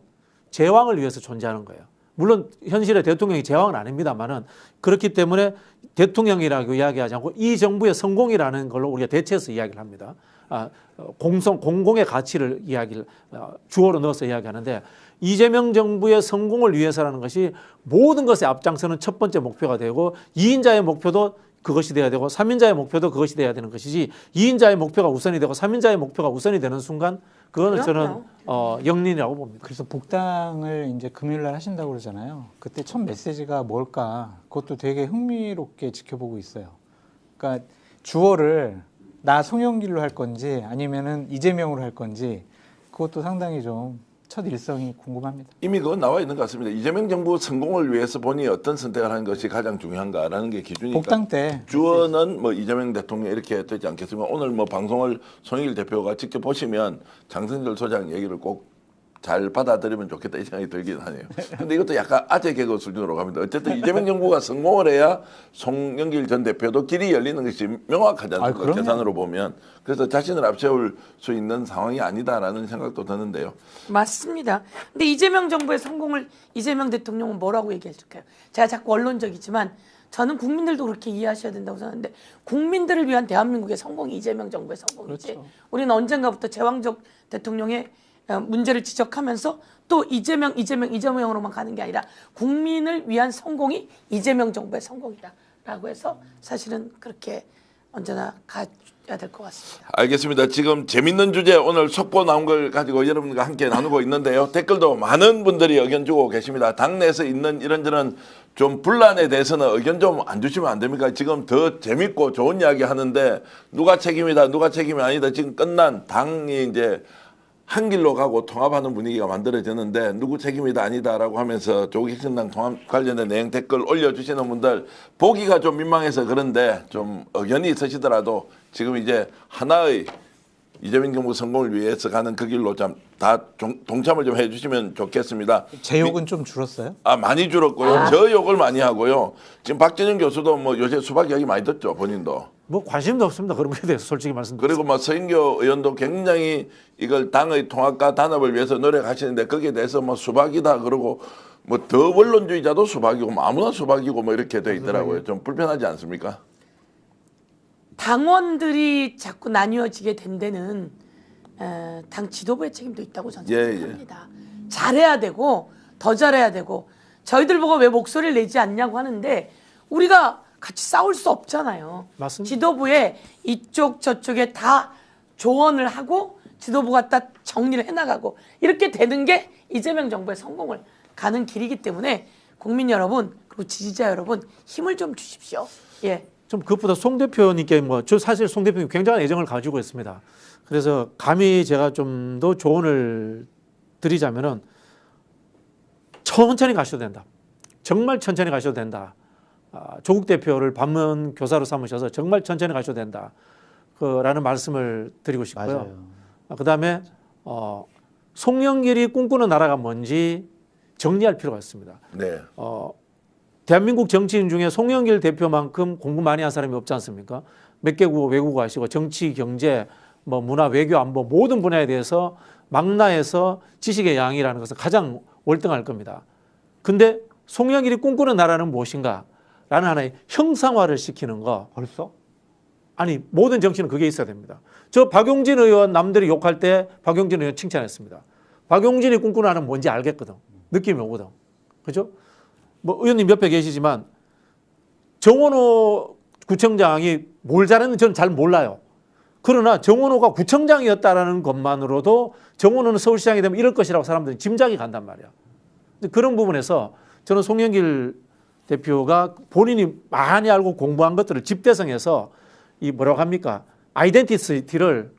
제왕을 위해서 존재하는 거예요. 물론 현실의 대통령이 제왕은 아닙니다만은 그렇기 때문에 대통령이라고 이야기하지 않고 이 정부의 성공이라는 걸로 우리가 대체해서 이야기를 합니다. 공공의 가치를 주어로 넣어서 이야기하는데 이재명 정부의 성공을 위해서라는 것이 모든 것에 앞장서는 첫 번째 목표가 되고 2인자의 목표도 그것이 돼야 되고 3인자의 목표도 그것이 돼야 되는 것이지 2인자의 목표가 우선이 되고 3인자의 목표가 우선이 되는 순간 그거는 저는 영린이라고 봅니다. 그래서 복당을 이제 금요일 날 하신다고 그러잖아요. 그때 첫 메시지가 뭘까? 그것도 되게 흥미롭게 지켜보고 있어요. 그러니까 주어를 나 송영길로 할 건지 아니면은 이재명으로 할 건지 그것도 상당히 좀 첫 일성이 궁금합니다. 이미 그건 나와 있는 것 같습니다. 이재명 정부 성공을 위해서 본인이 어떤 선택을 하는 것이 가장 중요한가라는 게 기준이니까. 복당 때 주어는 뭐 이재명 대통령 이렇게 되지 않겠습니까? 오늘 뭐 방송을 송영길 대표가 직접 보시면 장성철 소장 얘기를 꼭 잘 받아들이면 좋겠다 이 생각이 들긴 하네요. 근데 이것도 약간 아재 개그 수준으로 갑니다. 어쨌든 이재명 정부가 성공을 해야 송영길 전 대표도 길이 열리는 것이 명확하지 않습니까? 계산으로 보면. 그래서 자신을 앞세울 수 있는 상황이 아니다라는 생각도 드는데요. 맞습니다. 근데 이재명 정부의 성공을 이재명 대통령은 뭐라고 얘기해 줄까요? 제가 자꾸 언론적이지만 저는 국민들도 그렇게 이해하셔야 된다고 생각하는데 국민들을 위한 대한민국의 성공이 이재명 정부의 성공이지. 그렇죠. 우리는 언젠가부터 제왕적 대통령의 문제를 지적하면서 또 이재명으로만 가는 게 아니라 국민을 위한 성공이 이재명 정부의 성공이다라고 해서 사실은 그렇게 언제나 가야 될 것 같습니다. 알겠습니다. 지금 재밌는 주제 오늘 속보 나온 걸 가지고 여러분과 함께 나누고 있는데요. 댓글도 많은 분들이 의견 주고 계십니다. 당내에서 있는 이런저런 좀 분란에 대해서는 의견 좀 안 주시면 안 됩니까? 지금 더 재밌고 좋은 이야기 하는데 누가 책임이다, 누가 책임이 아니다. 지금 끝난 당이 이제 한 길로 가고 통합하는 분위기가 만들어지는데 누구 책임이다 아니다라고 하면서 조국혁신당 통합 관련된 내용 댓글 올려주시는 분들 보기가 좀 민망해서 그런데 좀 의견이 있으시더라도 지금 이제 하나의 이재명 정부 성공을 위해서 가는 그 길로 좀 다 동참을 좀 해주시면 좋겠습니다. 제 욕은 좀 줄었어요? 많이 줄었고요. 저 욕을 많이 하고요. 지금 박진영 교수도 뭐 요새 수박 이야기 많이 듣죠, 본인도. 뭐 관심도 없습니다. 그런 거에 대해서 솔직히 말씀드리면. 그리고 뭐 서인교 의원도 굉장히 이걸 당의 통합과 단합을 위해서 노력하시는데 거기에 대해서 뭐 수박이다 그러고 뭐 더 원론주의자도 수박이고 뭐 아무나 수박이고 뭐 이렇게 돼 있더라고요. 좀 불편하지 않습니까? 당원들이 자꾸 나뉘어지게 된 데는 당 지도부의 책임도 있다고 저는 생각합니다. 잘해야 되고 더 잘해야 되고 저희들 보고 왜 목소리를 내지 않냐고 하는데 우리가 같이 싸울 수 없잖아요. 맞습니다. 지도부에 이쪽 저쪽에 다 조언을 하고 지도부가 다 정리를 해나가고 이렇게 되는 게 이재명 정부의 성공을 가는 길이기 때문에 국민 여러분 그리고 지지자 여러분 힘을 좀 주십시오. 예. 좀 그것보다 송 대표님께 저 사실 송 대표님 굉장한 애정을 가지고 있습니다. 그래서 감히 제가 좀 더 조언을 드리자면은 천천히 가셔도 된다. 정말 천천히 가셔도 된다. 조국 대표를 반면 교사로 삼으셔서 정말 천천히 가셔도 된다. 라는 말씀을 드리고 싶고요. 그다음에 송영길이 꿈꾸는 나라가 뭔지 정리할 필요가 있습니다. 네. 대한민국 정치인 중에 송영길 대표만큼 공부 많이 한 사람이 없지 않습니까? 몇 개국 외국어 하시고 정치, 경제, 뭐 문화, 외교, 안보 모든 분야에 대해서 망라해서 지식의 양이라는 것은 가장 월등할 겁니다. 근데 송영길이 꿈꾸는 나라는 무엇인가? 라는 하나의 형상화를 시키는 거. 벌써? 아니 모든 정치는 그게 있어야 됩니다. 저 박용진 의원 남들이 욕할 때 박용진 의원 칭찬했습니다. 박용진이 꿈꾸는 나라는 뭔지 알겠거든. 느낌이 오거든. 그죠? 뭐 의원님 옆에 계시지만 정원호 구청장이 뭘 잘했는지 저는 잘 몰라요. 그러나 정원호가 구청장이었다라는 것만으로도 정원호는 서울시장이 되면 이럴 것이라고 사람들이 짐작이 간단 말이야. 그런 부분에서 저는 송영길 대표가 본인이 많이 알고 공부한 것들을 집대성해서 이 뭐라고 합니까? 아이덴티티를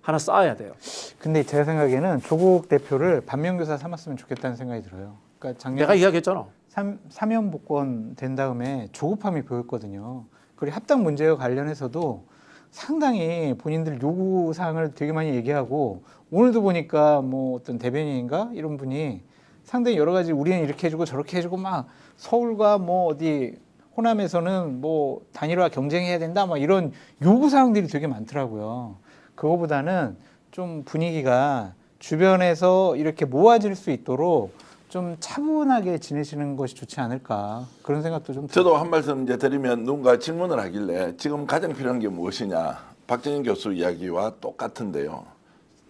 하나 쌓아야 돼요. 근데 제가 생각에는 조국 대표를 반면교사 삼았으면 좋겠다는 생각이 들어요. 그러니까 작년 내가 이야기했잖아. 사면 복권 된 다음에 조급함이 보였거든요. 그리고 합당 문제와 관련해서도 상당히 본인들 요구 사항을 되게 많이 얘기하고 오늘도 보니까 뭐 어떤 대변인인가 이런 분이 상당히 여러 가지 우리는 이렇게 해주고 저렇게 해주고 막 서울과 뭐 어디 호남에서는 뭐 단일화 경쟁해야 된다 막 이런 요구 사항들이 되게 많더라고요. 그거보다는 좀 분위기가 주변에서 이렇게 모아질 수 있도록 좀 차분하게 지내시는 것이 좋지 않을까 그런 생각도 좀 저도 한 말씀 이제 드리면 누군가 질문을 하길래 지금 가장 필요한 게 무엇이냐 박정인 교수 이야기와 똑같은데요.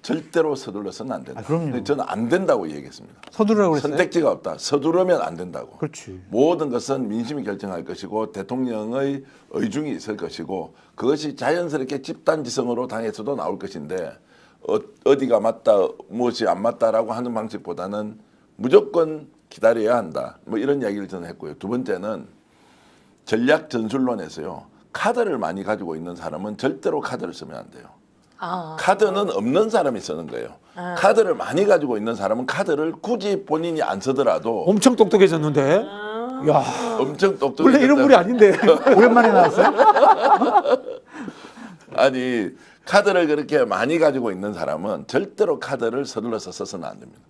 절대로 서둘러서는 안 된다. 그럼요. 근데 저는 안 된다고 얘기했습니다. 서두르라고 그랬어요? 선택지가 없다. 서두르면 안 된다고. 그렇지. 모든 것은 민심이 결정할 것이고 대통령의 의중이 있을 것이고 그것이 자연스럽게 집단지성으로 당에서도 나올 것인데 어디가 맞다 무엇이 안 맞다라고 하는 방식보다는 무조건 기다려야 한다. 뭐 이런 이야기를 저는 했고요. 두 번째는 전략 전술론에서요. 카드를 많이 가지고 있는 사람은 절대로 카드를 쓰면 안 돼요. 카드는 없는 사람이 쓰는 거예요. 카드를 많이 가지고 있는 사람은 카드를 굳이 본인이 안 쓰더라도 엄청 똑똑해졌는데. 야, 엄청 똑똑해. 원래 이런 물이 아닌데. 오랜만에 나왔어요? 아니 카드를 그렇게 많이 가지고 있는 사람은 절대로 카드를 서둘러서 써서는 안 됩니다.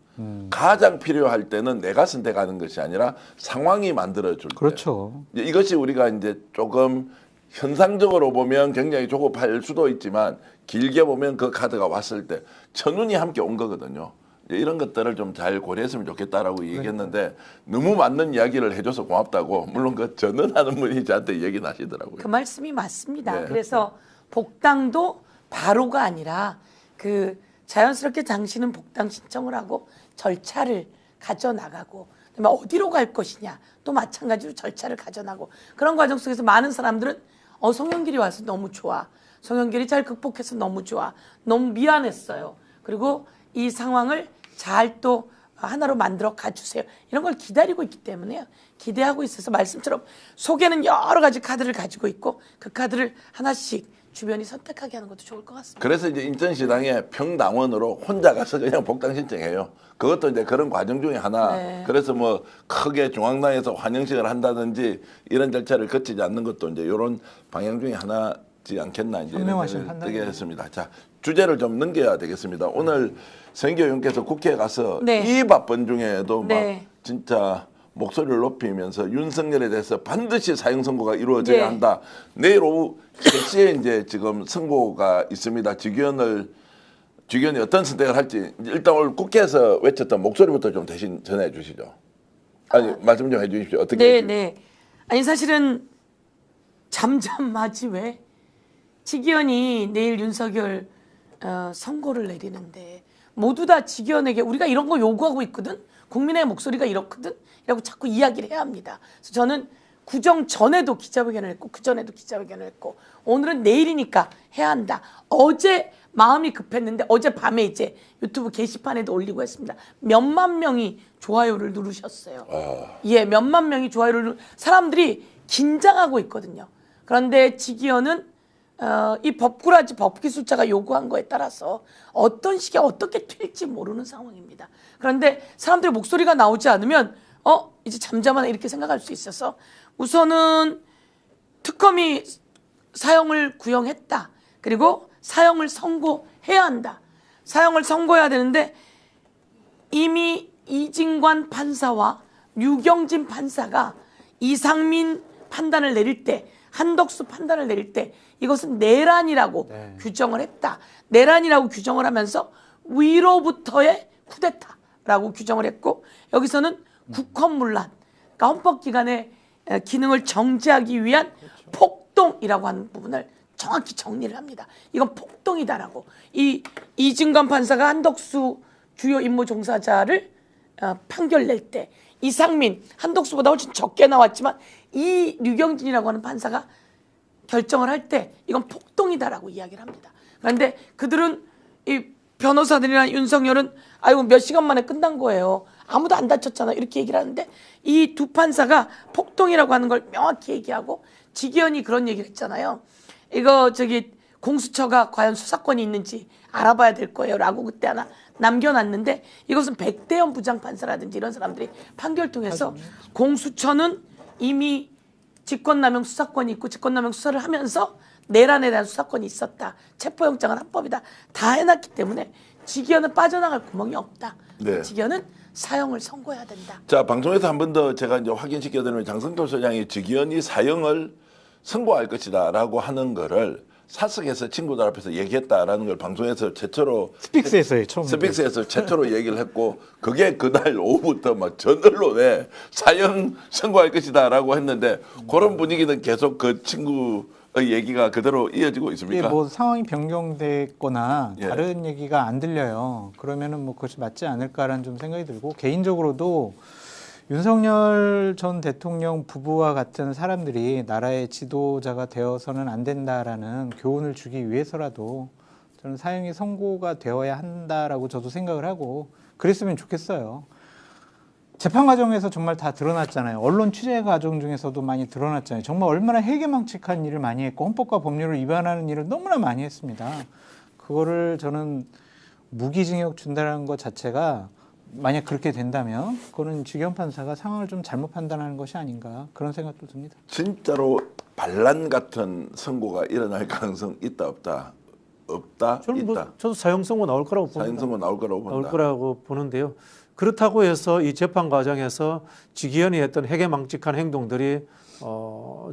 가장 필요할 때는 내가 선택하는 것이 아니라 상황이 만들어줄 때. 그렇죠. 이것이 우리가 이제 조금 현상적으로 보면 굉장히 조급할 수도 있지만 길게 보면 그 카드가 왔을 때 천운이 함께 온 거거든요. 이제 이런 것들을 좀 잘 고려했으면 좋겠다라고 얘기했는데 너무 맞는 이야기를 해줘서 고맙다고 물론 그 전언하는 분이 저한테 얘기 나시더라고요. 그 말씀이 맞습니다. 네. 그래서 복당도 바로가 아니라 그 자연스럽게 당신은 복당 신청을 하고 절차를 가져나가고 그다음에 어디로 갈 것이냐 또 마찬가지로 절차를 가져나가고 그런 과정 속에서 많은 사람들은 송영길이 와서 너무 좋아. 송영길이 잘 극복해서 너무 좋아. 너무 미안했어요. 그리고 이 상황을 잘 또 하나로 만들어 가주세요. 이런 걸 기다리고 있기 때문에요. 기대하고 있어서 말씀처럼 속에는 여러 가지 카드를 가지고 있고 그 카드를 하나씩 주변이 선택하게 하는 것도 좋을 것 같습니다. 그래서 이제 인천시당에 평당원으로 혼자 가서 그냥 복당 신청해요. 그것도 이제 그런 과정 중에 하나. 네. 그래서 뭐 크게 중앙당에서 환영식을 한다든지 이런 절차를 거치지 않는 것도 이제 이런 방향 중에 하나지 않겠나 이제 현명하신 판단이네요. 되게 했습니다. 자 주제를 좀 넘겨야 되겠습니다. 오늘 성교 의원께서 국회에 가서 네. 이 바쁜 중에도 네. 막 진짜 목소리를 높이면서 윤석열에 대해서 반드시 사형 선고가 이루어져야 네. 한다. 내일 오후 3시에 이제 지금 선고가 있습니다. 직위원이 어떤 선택을 할지 일단 오늘 국회에서 외쳤던 목소리부터 좀 대신 전해 주시죠. 아니 말씀 좀 해주십시오. 어떻게? 네, 네. 아니 사실은 잠잠하지 왜 직위원이 내일 윤석열 선고를 내리는데 모두 다 직위원에게 우리가 이런 거 요구하고 있거든. 국민의 목소리가 이렇거든. 라고 자꾸 이야기를 해야 합니다. 그래서 저는 구정 전에도 기자회견을 했고 그 전에도 기자회견을 했고 오늘은 내일이니까 해야 한다. 어제 마음이 급했는데 어젯밤에 이제 유튜브 게시판에도 올리고 했습니다. 몇만 명이 좋아요를 누르셨어요. 예, 몇만 명이 좋아요를 사람들이 긴장하고 있거든요. 그런데 직위원은 이 법꾸라지 법기술자가 요구한 거에 따라서 어떤 시기에 어떻게 튈지 모르는 상황입니다. 그런데 사람들의 목소리가 나오지 않으면 이제 잠잠하다 이렇게 생각할 수 있어서 우선은 특검이 사형을 구형했다. 그리고 사형을 선고해야 한다. 사형을 선고해야 되는데 이미 이진관 판사와 류경진 판사가 이상민 판단을 내릴 때 한덕수 판단을 내릴 때 이것은 내란이라고 규정을 했다. 내란이라고 규정을 하면서 위로부터의 쿠데타라고 규정을 했고 여기서는 국헌문란, 그러니까 헌법기관의 기능을 정지하기 위한 폭동이라고 하는 부분을 정확히 정리를 합니다. 이건 폭동이다라고. 이 이진관 판사가 한덕수 주요 임무 종사자를 판결 낼 때 이상민, 한덕수보다 훨씬 적게 나왔지만 이 류경진이라고 하는 판사가 결정을 할 때 이건 폭동이다라고 이야기를 합니다. 그런데 그들은 이 변호사들이나 윤석열은 아이고 몇 시간 만에 끝난 거예요. 아무도 안 다쳤잖아. 이렇게 얘기를 하는데 이 두 판사가 폭동이라고 하는 걸 명확히 얘기하고 직위원이 그런 얘기를 했잖아요. 이거 공수처가 과연 수사권이 있는지 알아봐야 될 거예요. 라고 그때 하나 남겨놨는데 이것은 백대현 부장판사라든지 이런 사람들이 판결 통해서 공수처는 이미 직권남용 수사권이 있고 직권남용 수사를 하면서 내란에 대한 수사권이 있었다. 체포영장은 합법이다. 다 해놨기 때문에 직위원은 빠져나갈 구멍이 없다. 네. 직위원은 사형을 선고해야 된다. 자 방송에서 한 번 더 제가 이제 확인시켜드리면 장성철 소장이 직위원이 사형을 선고할 것이다라고 하는 거를 사석에서 친구들 앞에서 얘기했다라는 걸 방송에서 최초로 스픽스에서의 처음. 스픽스에서 최초로 얘기를 했고 그게 그날 오후부터 막 전 언론에 사형 선고할 것이다라고 했는데 그런 분위기는 계속 그 친구의 얘기가 그대로 이어지고 있습니까? 이게 뭐 상황이 변경됐거나 예. 다른 얘기가 안 들려요. 그러면은 뭐 그것이 맞지 않을까라는 좀 생각이 들고 개인적으로도 윤석열 전 대통령 부부와 같은 사람들이 나라의 지도자가 되어서는 안 된다라는 교훈을 주기 위해서라도 저는 사형이 선고가 되어야 한다라고 저도 생각을 하고 그랬으면 좋겠어요. 재판 과정에서 정말 다 드러났잖아요. 언론 취재 과정 중에서도 많이 드러났잖아요. 정말 얼마나 해괴망측한 일을 많이 했고 헌법과 법률을 위반하는 일을 너무나 많이 했습니다. 그거를 저는 무기징역 준다는 것 자체가 만약 그렇게 된다면 그거는 지경 판사가 상황을 좀 잘못 판단하는 것이 아닌가 그런 생각도 듭니다. 진짜로 반란 같은 선고가 일어날 가능성 있다 없다? 없다 저는 있다. 뭐 저도 사형 선고 나올 거라고 봅니다. 사형 선고 나올 거라고 나올 본다. 거라고 보는데요. 그렇다고 해서 이 재판 과정에서 직위원이 했던 해괴망측한 행동들이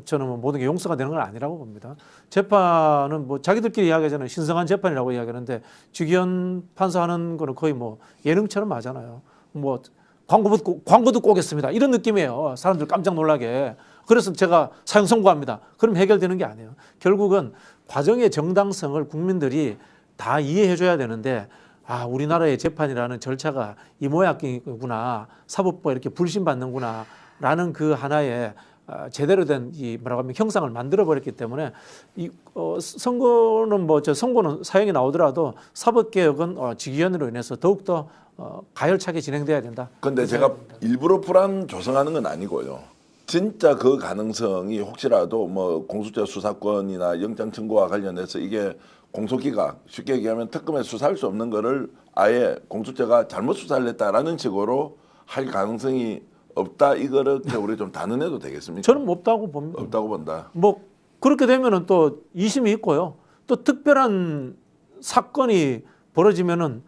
저는 뭐 모든 게 용서가 되는 건 아니라고 봅니다. 재판은 뭐 자기들끼리 이야기하잖아요. 신성한 재판이라고 이야기하는데 직위원 판사하는 거는 거의 뭐 예능처럼 하잖아요. 뭐 광고 듣고 오겠습니다. 이런 느낌이에요. 사람들 깜짝 놀라게. 그래서 제가 사형 선고합니다. 그럼 해결되는 게 아니에요. 결국은 과정의 정당성을 국민들이 다 이해해 줘야 되는데 아, 우리나라의 재판이라는 절차가 이 모양이구나. 사법부가 이렇게 불신받는구나. 라는 그 하나의 제대로 된 이 뭐라고 하면 형상을 만들어 버렸기 때문에 이 선고는 뭐 저 선고는 사형이 나오더라도 사법 개혁은 직위원으로 인해서 더욱 더 가열차게 진행돼야 된다. 근데 제가 일부러 불안 조성하는 건 아니고요. 진짜 그 가능성이 혹시라도 뭐 공수처 수사권이나 영장 청구와 관련해서 이게 공소기각 쉽게 얘기하면 특검에 수사할 수 없는 거를 아예 공수처가 잘못 수사를 했다라는 식으로 할 가능성이 없다 이거를 우리 좀 단언해도 되겠습니까? 저는 없다고 봅니다. 없다고 본다. 뭐 그렇게 되면은 또 2심이 있고요. 또 특별한 사건이 벌어지면은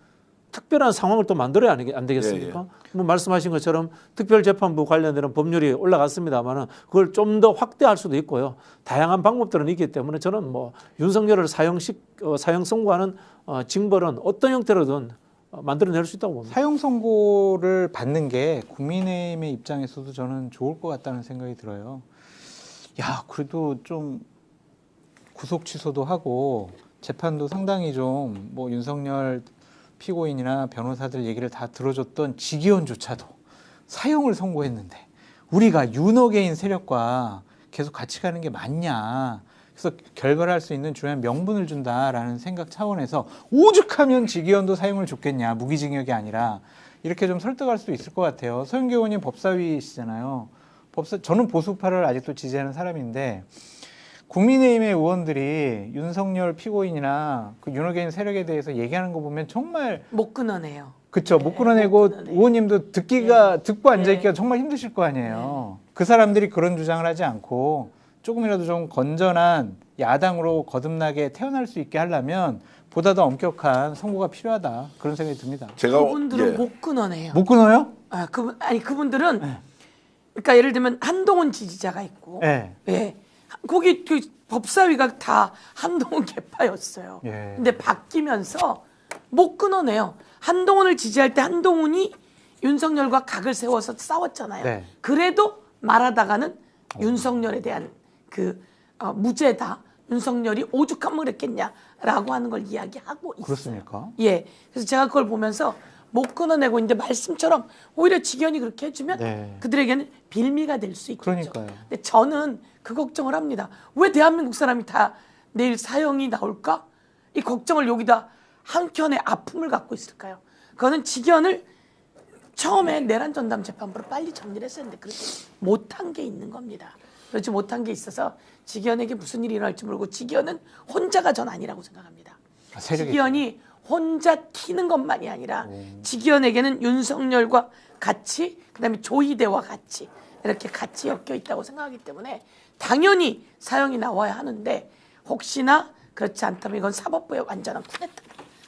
특별한 상황을 또 만들어야 안 되겠습니까? 뭐 말씀하신 것처럼 특별재판부 관련되는 법률이 올라갔습니다만은 그걸 좀 더 확대할 수도 있고요. 다양한 방법들은 있기 때문에 저는 뭐 윤석열을 사형 선고하는 징벌은 어떤 형태로든 만들어낼 수 있다고 봅니다. 사형 선고를 받는 게 국민의힘의 입장에서도 저는 좋을 것 같다는 생각이 들어요. 야, 그래도 좀 구속 취소도 하고 재판도 상당히 좀 뭐 윤석열 피고인이나 변호사들 얘기를 다 들어줬던 직위원조차도 사형을 선고했는데 우리가 윤어게인 세력과 계속 같이 가는 게 맞냐. 그래서 결별할 수 있는 중요한 명분을 준다라는 생각 차원에서 오죽하면 직위원도 사형을 줬겠냐. 무기징역이 아니라. 이렇게 좀 설득할 수 있을 것 같아요. 서영교 의원님 법사위시잖아요. 저는 보수파를 아직도 지지하는 사람인데 국민의힘의 의원들이 윤석열 피고인이나 그 윤어게인 세력에 대해서 얘기하는 거 보면 정말 못 끊어내요. 그렇죠. 못 끊어내고 못 끊어내요. 의원님도 듣고 앉아있기가 정말 힘드실 거 아니에요. 그 사람들이 그런 주장을 하지 않고 조금이라도 좀 건전한 야당으로 거듭나게 태어날 수 있게 하려면 보다 더 엄격한 선고가 필요하다. 그런 생각이 듭니다. 그분들은 못 끊어내요. 못 끊어요? 그분들은 그러니까 예를 들면 한동훈 지지자가 있고 네. 예. 거기 그 법사위가 다 한동훈 개파였어요. 예. 근데 바뀌면서 못 끊어내요. 한동훈을 지지할 때 한동훈이 윤석열과 각을 세워서 싸웠잖아요. 네. 그래도 말하다가는 윤석열에 대한 그 무죄다. 윤석열이 오죽하면 그랬겠냐라고 하는 걸 이야기하고 있어요. 그렇습니까? 예. 그래서 제가 그걸 보면서 못 끊어내고 있는데 말씀처럼 오히려 직위원이 그렇게 해주면 네. 그들에게는 빌미가 될 수 있겠죠. 그러니까요. 근데 저는 그 걱정을 합니다. 왜 대한민국 사람이 다 내일 사형이 나올까? 이 걱정을 여기다 한켠에 아픔을 갖고 있을까요? 그거는 직위원을 처음에 내란 전담 재판부로 빨리 정리를 했어야 했는데 그렇게 못한 게 있는 겁니다. 그렇지 못한 게 있어서 직위원에게 무슨 일이 일어날지 모르고 직위원은 혼자가 전 아니라고 생각합니다. 직위원이 혼자 튀는 것만이 아니라 직위원에게는 윤석열과 같이 그다음에 조희대와 같이 이렇게 같이 엮여 있다고 생각하기 때문에 당연히 사형이 나와야 하는데 혹시나 그렇지 않다면 이건 사법부의 완전한 쿠데타.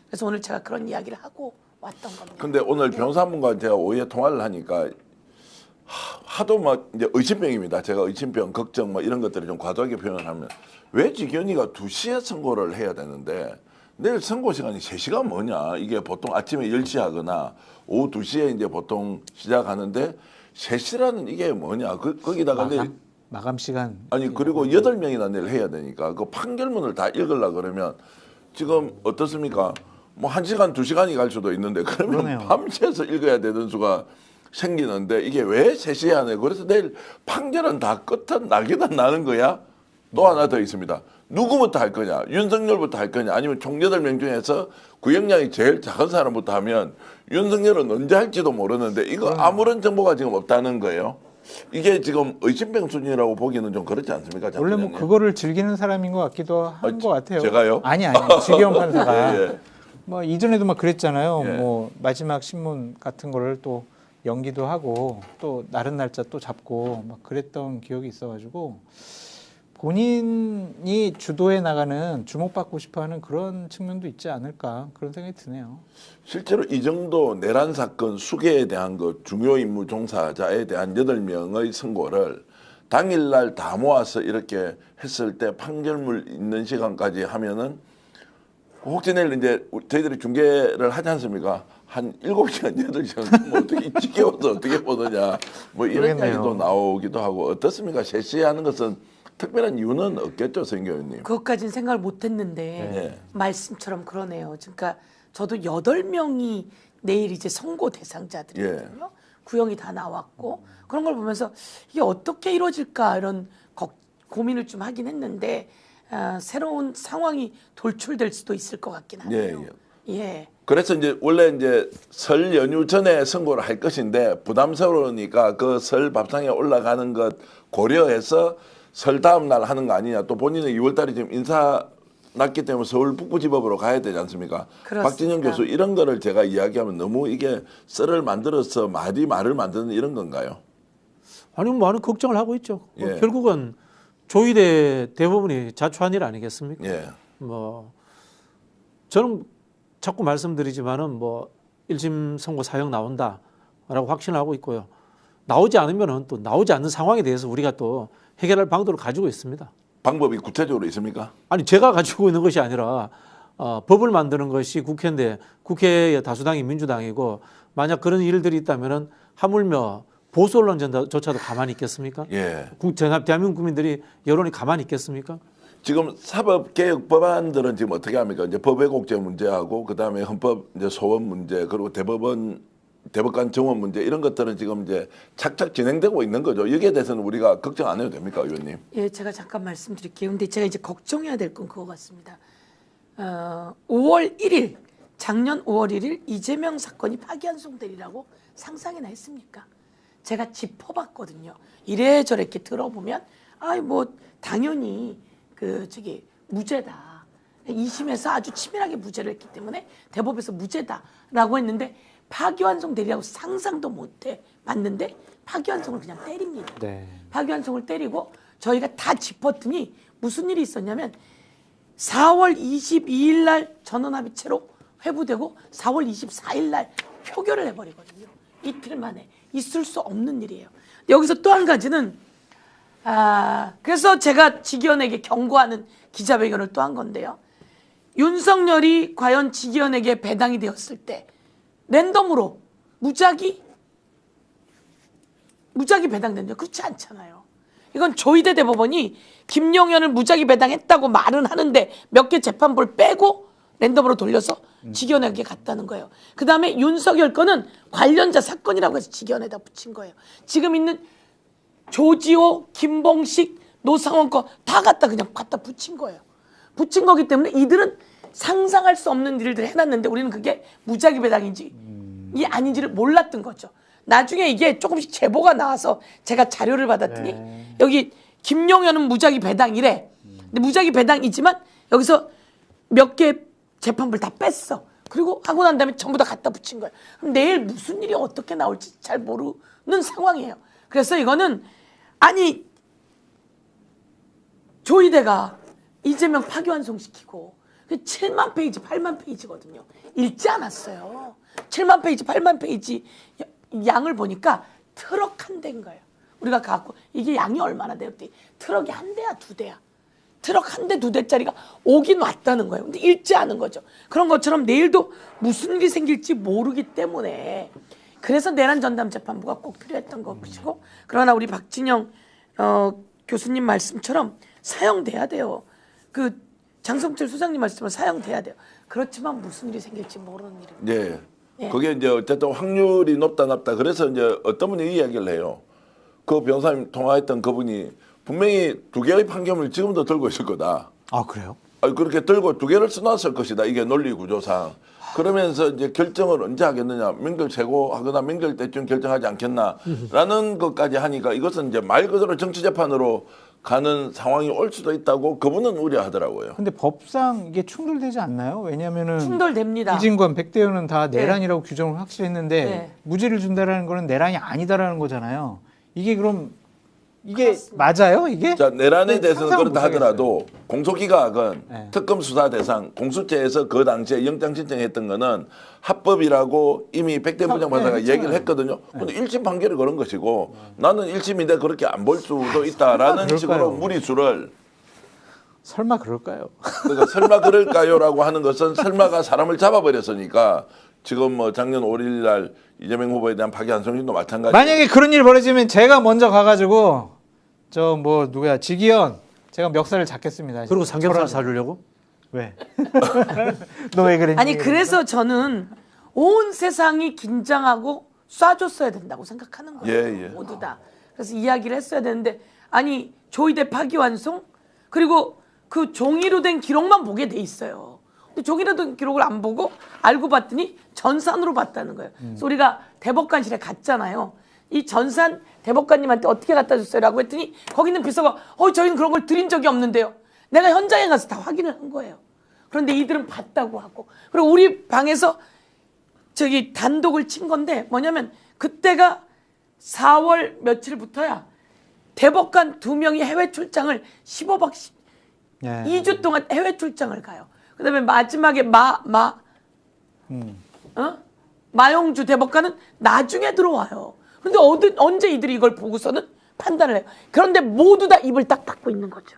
그래서 오늘 제가 그런 이야기를 하고 왔던 겁니다. 근데 오늘 변호사분과 제가 오후에 통화를 하니까 하도 막 이제 의심병입니다. 제가 의심병, 걱정 뭐 이런 것들을 좀 과도하게 표현을 하면 왜 지기현이가 2시에 선고를 해야 되는데 내일 선고 시간이 3시간 뭐냐? 이게 보통 아침에 10시 하거나 오후 2시에 이제 보통 시작하는데 3시라는 이게 뭐냐? 거기다가 내일 마감 시간 아니 그리고 8명이나 내일 해야 되니까 그 판결문을 다 읽으려 그러면 지금 어떻습니까? 뭐 1시간, 2시간이 갈 수도 있는데 그러면 그러네요. 밤새서 읽어야 되는 수가 생기는데 이게 왜 3시에 하네? 그래서 내일 판결은 다 끝은 나기는 나는 거야? 또 하나 더 있습니다. 누구부터 할 거냐? 윤석열부터 할 거냐? 아니면 총 8명 중에서 구형량이 제일 작은 사람부터 하면 윤석열은 언제 할지도 모르는데 이거 아무런 정보가 지금 없다는 거예요. 이게 지금 의심병 수준이라고 보기는 좀 그렇지 않습니까? 원래 뭐 장관님? 그거를 즐기는 사람인 것 같기도 한 것 같아요. 제가요? 아니 지기현 판사가 예, 예. 뭐 이전에도 막 그랬잖아요. 예. 뭐 마지막 신문 같은 거를 또 연기도 하고 또 다른 날짜 또 잡고 막 그랬던 기억이 있어가지고 본인이 주도해 나가는 주목받고 싶어하는 그런 측면도 있지 않을까 그런 생각이 드네요. 실제로 이 정도 내란 사건 수계에 대한 것 중요 임무 종사자에 대한 8명의 선고를 당일날 다 모아서 이렇게 했을 때 판결문 있는 시간까지 하면은 혹시 내일 이제 저희들이 중계를 하지 않습니까? 한 7시간, 8시간 뭐 어떻게 지겨워서 어떻게 보느냐 뭐 이런 그러겠네요. 이야기도 나오기도 하고 어떻습니까? 3시에 하는 것은 특별한 이유는 없겠죠, 선 교수님? 그것까지는 생각을 못했는데 네. 말씀처럼 그러네요. 그러니까 저도 8명이 내일 이제 선고 대상자들이거든요. 구형이 다 나왔고 그런 걸 보면서 이게 어떻게 이루어질까 이런 고민을 좀 하긴 했는데 새로운 상황이 돌출될 수도 있을 것 같긴 하네요. 예. 그래서 이제 원래 이제 설 연휴 전에 선고를 할 것인데 부담스러우니까 그 설 밥상에 올라가는 것 고려해서 설 다음 날 하는 거 아니냐. 또 본인은 2월 달에 지금 인사 났기 때문에 서울 북부지법으로 가야 되지 않습니까? 그렇습니다. 박진영 교수 이런 거를 제가 이야기하면 너무 이게 썰을 만들어서 말을 만드는 이런 건가요? 아니 뭐 많은 걱정을 하고 있죠. 예. 결국은 조희대 대법원이 자초한 일 아니겠습니까? 예. 뭐 저는 자꾸 말씀드리지만은 뭐 1심 선고 사형 나온다라고 확신을 하고 있고요. 나오지 않으면은 또 나오지 않는 상황에 대해서 우리가 또 해결할 방도를 가지고 있습니다. 방법이 구체적으로 있습니까? 아니 제가 가지고 있는 것이 아니라 법을 만드는 것이 국회인데 국회의 다수당이 민주당이고 만약 그런 일들이 있다면은 하물며 보수 언론조차도 가만히 있겠습니까? 예. 대한민국 국민들이 여론이 가만히 있겠습니까? 지금 사법개혁 법안들은 지금 어떻게 합니까? 이제 법외국제 문제하고 그다음에 헌법 이제 소원 문제 그리고 대법관 정원 문제 이런 것들은 지금 이제 착착 진행되고 있는 거죠. 여기에 대해서는 우리가 걱정 안 해도 됩니까, 의원님? 예, 제가 잠깐 말씀드릴게요. 근데 제가 이제 걱정해야 될 건 그거 같습니다. 5월 1일, 작년 5월 1일 이재명 사건이 파기환송되리라고 상상이나 했습니까? 제가 짚어봤거든요. 이래저래 이렇게 들어보면, 뭐 당연히 무죄다. 2심에서 아주 치밀하게 무죄를 했기 때문에 대법에서 무죄다라고 했는데 파기환송되리라고 상상도 못해 봤는데 파기환송을 그냥 때립니다. 네. 파기환송을 때리고 저희가 다 짚었더니 무슨 일이 있었냐면 4월 22일 날 전원합의체로 회부되고 4월 24일 날 표결을 해버리거든요. 이틀 만에 있을 수 없는 일이에요. 여기서 또 한 가지는 그래서 제가 지기현에게 경고하는 기자회견을 또 한 건데요. 윤석열이 과연 지기현에게 배당이 되었을 때 랜덤으로 무작위 배당된다. 그렇지 않잖아요. 이건 조희대 대법원이 김용현을 무작위 배당했다고 말은 하는데 몇 개 재판부를 빼고 랜덤으로 돌려서 지기현에게 갔다는 거예요. 그 다음에 윤석열 거는 관련자 사건이라고 해서 지기현에다 붙인 거예요. 지금 있는 조지호, 김봉식, 노상원 거 다 그냥 갖다 붙인 거예요. 붙인 거기 때문에 이들은 상상할 수 없는 일들을 해놨는데 우리는 그게 무작위 배당인지 이 아닌지를 몰랐던 거죠. 나중에 이게 조금씩 제보가 나와서 제가 자료를 받았더니 여기 김용현은 무작위 배당이래. 근데 무작위 배당이지만 여기서 몇 개 재판부를 다 뺐어. 그리고 하고 난 다음에 전부 다 갖다 붙인 거예요. 그럼 내일 무슨 일이 어떻게 나올지 잘 모르는 상황이에요. 그래서 이거는 조희대가 이재명 파기환송시키고 7만 페이지, 8만 페이지거든요. 읽지 않았어요. 7만 페이지, 8만 페이지 양을 보니까 트럭 한 대인 거예요. 우리가 갖고 이게 양이 얼마나 돼요? 트럭이 한 대야, 두 대야. 트럭 한 대, 두 대짜리가 오긴 왔다는 거예요. 근데 읽지 않은 거죠. 그런 것처럼 내일도 무슨 일이 생길지 모르기 때문에 그래서 내란 전담 재판부가 꼭 필요했던 것이고, 그러나 우리 박진영 교수님 말씀처럼 사형돼야 돼요. 그 장성철 소장님 말씀처럼 사형돼야 돼요. 그렇지만 무슨 일이 생길지 모르는 일입니다. 예. 예. 그게 이제 어쨌든 확률이 높다 낮다. 그래서 이제 어떤 분이 이야기를 해요. 그 변호사님 통화했던 그분이 분명히 두 개의 판결을 지금도 들고 있을 거다. 아 그래요? 그렇게 들고 두 개를 써놨을 것이다. 이게 논리 구조상. 그러면서 이제 결정을 언제 하겠느냐. 명절 최고하거나 명절 때쯤 결정하지 않겠나라는 것까지 하니까 이것은 이제 말 그대로 정치 재판으로 가는 상황이 올 수도 있다고 그분은 우려하더라고요. 근데 법상 이게 충돌되지 않나요? 왜냐하면은 충돌됩니다. 이진관, 백대현은 다 내란이라고 규정을 확실히 했는데 네. 무죄를 준다라는 거는 내란이 아니다라는 거잖아요. 이게 그럼 이게 맞아요? 이게? 자, 내란에 대해서는 상상을 그렇다 못하겠어요. 하더라도 공소기각은 네. 특검 수사 대상 공수처에서 그 당시에 영장 신청했던 거는 합법이라고 이미 백대 부장판사가 네, 얘기를 했거든요. 근데 1심 판결이 그런 것이고 나는 1심인데 그렇게 안 볼 수도 있다라는 그럴까요? 식으로 무리수를 설마 그럴까요? 그러니까 설마 그럴까요라고 하는 것은 설마가 사람을 잡아버렸으니까 지금 뭐 작년 5일 날 이재명 후보에 대한 파기 한송신도 마찬가지. 만약에 그런 일이 벌어지면 제가 먼저 가가지고 저 뭐 누구야 지기현 제가 멱살을 잡겠습니다. 그리고 삼겹살 저라도. 사주려고? 왜? 너 왜 그랬니? 아니 그래서 저는 온 세상이 긴장하고 쏴줬어야 된다고 생각하는 거예요. 예, 예. 모두 다. 그래서 이야기를 했어야 되는데 아니 조이대 파기환송 그리고 그 종이로 된 기록만 보게 돼 있어요. 근데 종이로 된 기록을 안 보고 알고 봤더니 전산으로 봤다는 거예요. 그래서 우리가 대법관실에 갔잖아요. 이 전산 대법관님한테 어떻게 갖다 줬어요라고 했더니 거기 있는 비서가 저희는 그런 걸 드린 적이 없는데요. 내가 현장에 가서 다 확인을 한 거예요. 그런데 이들은 봤다고 하고 그리고 우리 방에서 저기 단독을 친 건데 뭐냐면 그때가 4월 며칠부터야 대법관 2명이 해외 출장을 15박씩 예. 2주 동안 해외 출장을 가요. 그다음에 마지막에 마용주 대법관은 나중에 들어와요. 그런데 언제 이들이 이걸 보고서는 판단을 해요. 그런데 모두 다 입을 딱 닫고 있는 거죠.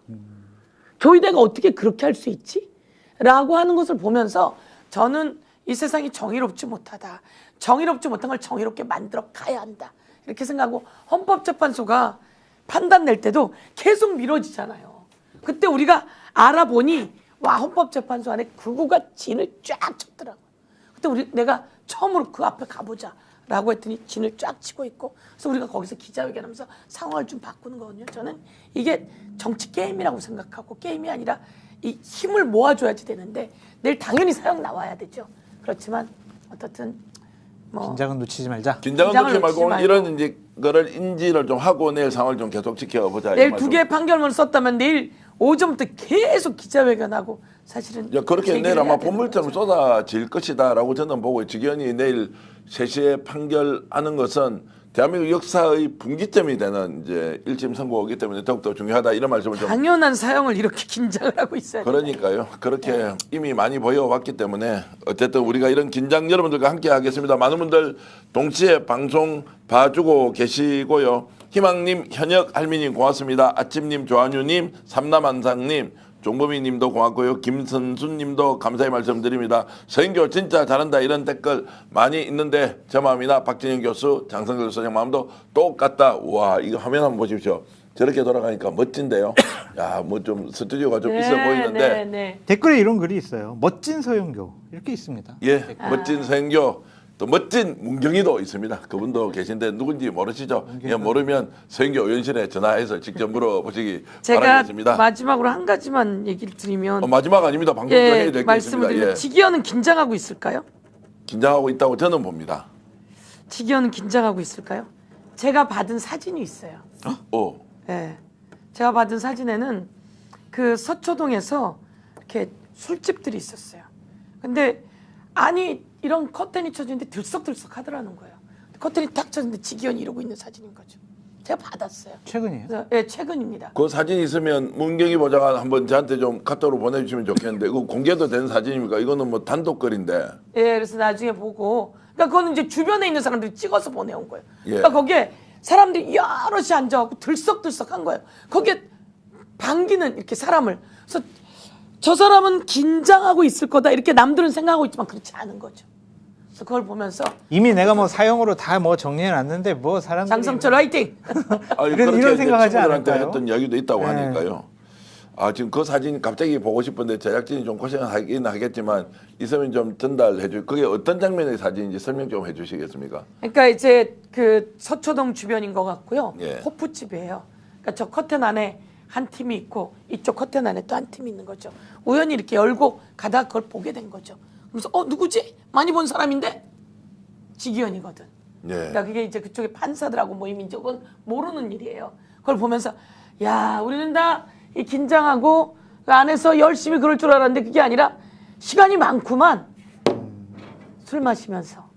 조이대가 어떻게 그렇게 할 수 있지? 라고 하는 것을 보면서 저는 이 세상이 정의롭지 못하다. 정의롭지 못한 걸 정의롭게 만들어 가야 한다. 이렇게 생각하고 헌법재판소가 판단 낼 때도 계속 미뤄지잖아요. 그때 우리가 알아보니 와 헌법재판소 안에 극우가 진을 쫙 쳤더라고요. 그때 내가 처음으로 그 앞에 가보자 라고 했더니 진을 쫙 치고 있고 그래서 우리가 거기서 기자회견하면서 상황을 좀 바꾸는 거거든요. 저는 이게 정치 게임이라고 생각하고 게임이 아니라 이 힘을 모아줘야지 되는데 내일 당연히 사형 나와야 되죠. 그렇지만 어떻든 뭐 긴장은 놓치지 말자. 긴장은 긴장을 놓지 놓치지 말고 말고. 이런 이제 거를 인지를 좀 하고 내일 상황을 좀 계속 지켜보자. 내일 2개의 판결문을 썼다면 내일 오전부터 계속 기자회견하고 사실은 그렇게 얘기를 내일 아마 해야 되는 본물처럼 거죠. 쏟아질 것이다라고 저는 보고 지기현이 내일 3시에 판결하는 것은 대한민국 역사의 분기점이 되는 이제 1심 선고이기 때문에 더욱더 중요하다 이런 말씀을 좀 당연한 사형을 이렇게 긴장을 하고 있어야 돼요. 그러니까요. 그렇게 이미 많이 보여왔기 때문에 어쨌든 우리가 이런 긴장 여러분들과 함께 하겠습니다. 많은 분들 동시에 방송 봐주고 계시고요. 희망님, 현역 할미님 고맙습니다. 아침님, 조한유님, 삼남한상님, 종범이님도 고맙고요. 김선수님도 감사의 말씀드립니다. 서인교 진짜 잘한다 이런 댓글 많이 있는데 제 마음이나 박진영 교수, 장성철 소장 마음도 똑같다. 와 이거 화면 한번 보십시오. 저렇게 돌아가니까 멋진데요. 야 뭐 좀 스튜디오가 좀 있어 보이는데 네. 댓글에 이런 글이 있어요. 멋진 서영교 이렇게 있습니다. 예 멋진 서인교 또 멋진 문경이도 있습니다. 그분도 계신데 누군지 모르시죠? 예, 모르면 서인교 의원실에 전화해서 직접 물어보시기 제가 바라겠습니다. 마지막으로 한 가지만 얘기를 드리면 마지막 아닙니다. 방송도 해야 될 게 있습니다. 말씀을 드리면 예. 지기현은 긴장하고 있을까요? 긴장하고 있다고 저는 봅니다. 지기현은 긴장하고 있을까요? 제가 받은 사진이 있어요. 네. 제가 받은 사진에는 그 서초동에서 이렇게 술집들이 있었어요. 근데 아니 이런 커튼이 쳐지는데 들썩들썩 하더라는 거예요. 커튼이 탁 쳐졌는데 지기현이 이러고 있는 사진인 거죠. 제가 받았어요. 최근이에요? 그래서 예, 최근입니다. 그 사진 있으면 문경이 보좌관 한번 저한테 좀 카톡으로 보내주시면 좋겠는데 이거 공개도 되는 사진입니까? 이거는 뭐 단독글인데. 예, 그래서 나중에 보고, 그러니까 그거는 이제 주변에 있는 사람들이 찍어서 보내온 거예요. 예. 그러니까 거기에 사람들이 여럿이 앉아갖고 들썩들썩한 거예요. 거기에 반기는 이렇게 사람을. 그래서 저 사람은 긴장하고 있을 거다 이렇게 남들은 생각하고 있지만 그렇지 않은 거죠. 그래서 그걸 보면서 이미 내가 뭐 사형으로 다 뭐 정리해 놨는데 뭐 사람들이 장성철 화이팅! 아니, 이런 그렇게 생각하지 친구들한테 않을까요? 했던 이야기도 있다고 네. 하니까요. 아, 지금 그 사진 갑자기 보고 싶은데 제작진이 좀 고생하긴 하겠지만 있으면 좀 전달해 줄. 그게 어떤 장면의 사진인지 설명 좀 해주시겠습니까? 그러니까 이제 그 서초동 주변인 것 같고요. 예. 호프집이에요. 그러니까 저 커튼 안에 한 팀이 있고 이쪽 커튼 안에 또 한 팀이 있는 거죠. 우연히 이렇게 열고 가다 그걸 보게 된 거죠. 그래서 누구지? 많이 본 사람인데 지기현이거든. 예. 그러니까 그게 이제 그쪽에 판사들하고 모임인지 그건 모르는 일이에요. 그걸 보면서 야 우리는 다 이 긴장하고 그 안에서 열심히 그럴 줄 알았는데 그게 아니라 시간이 많구만. 술 마시면서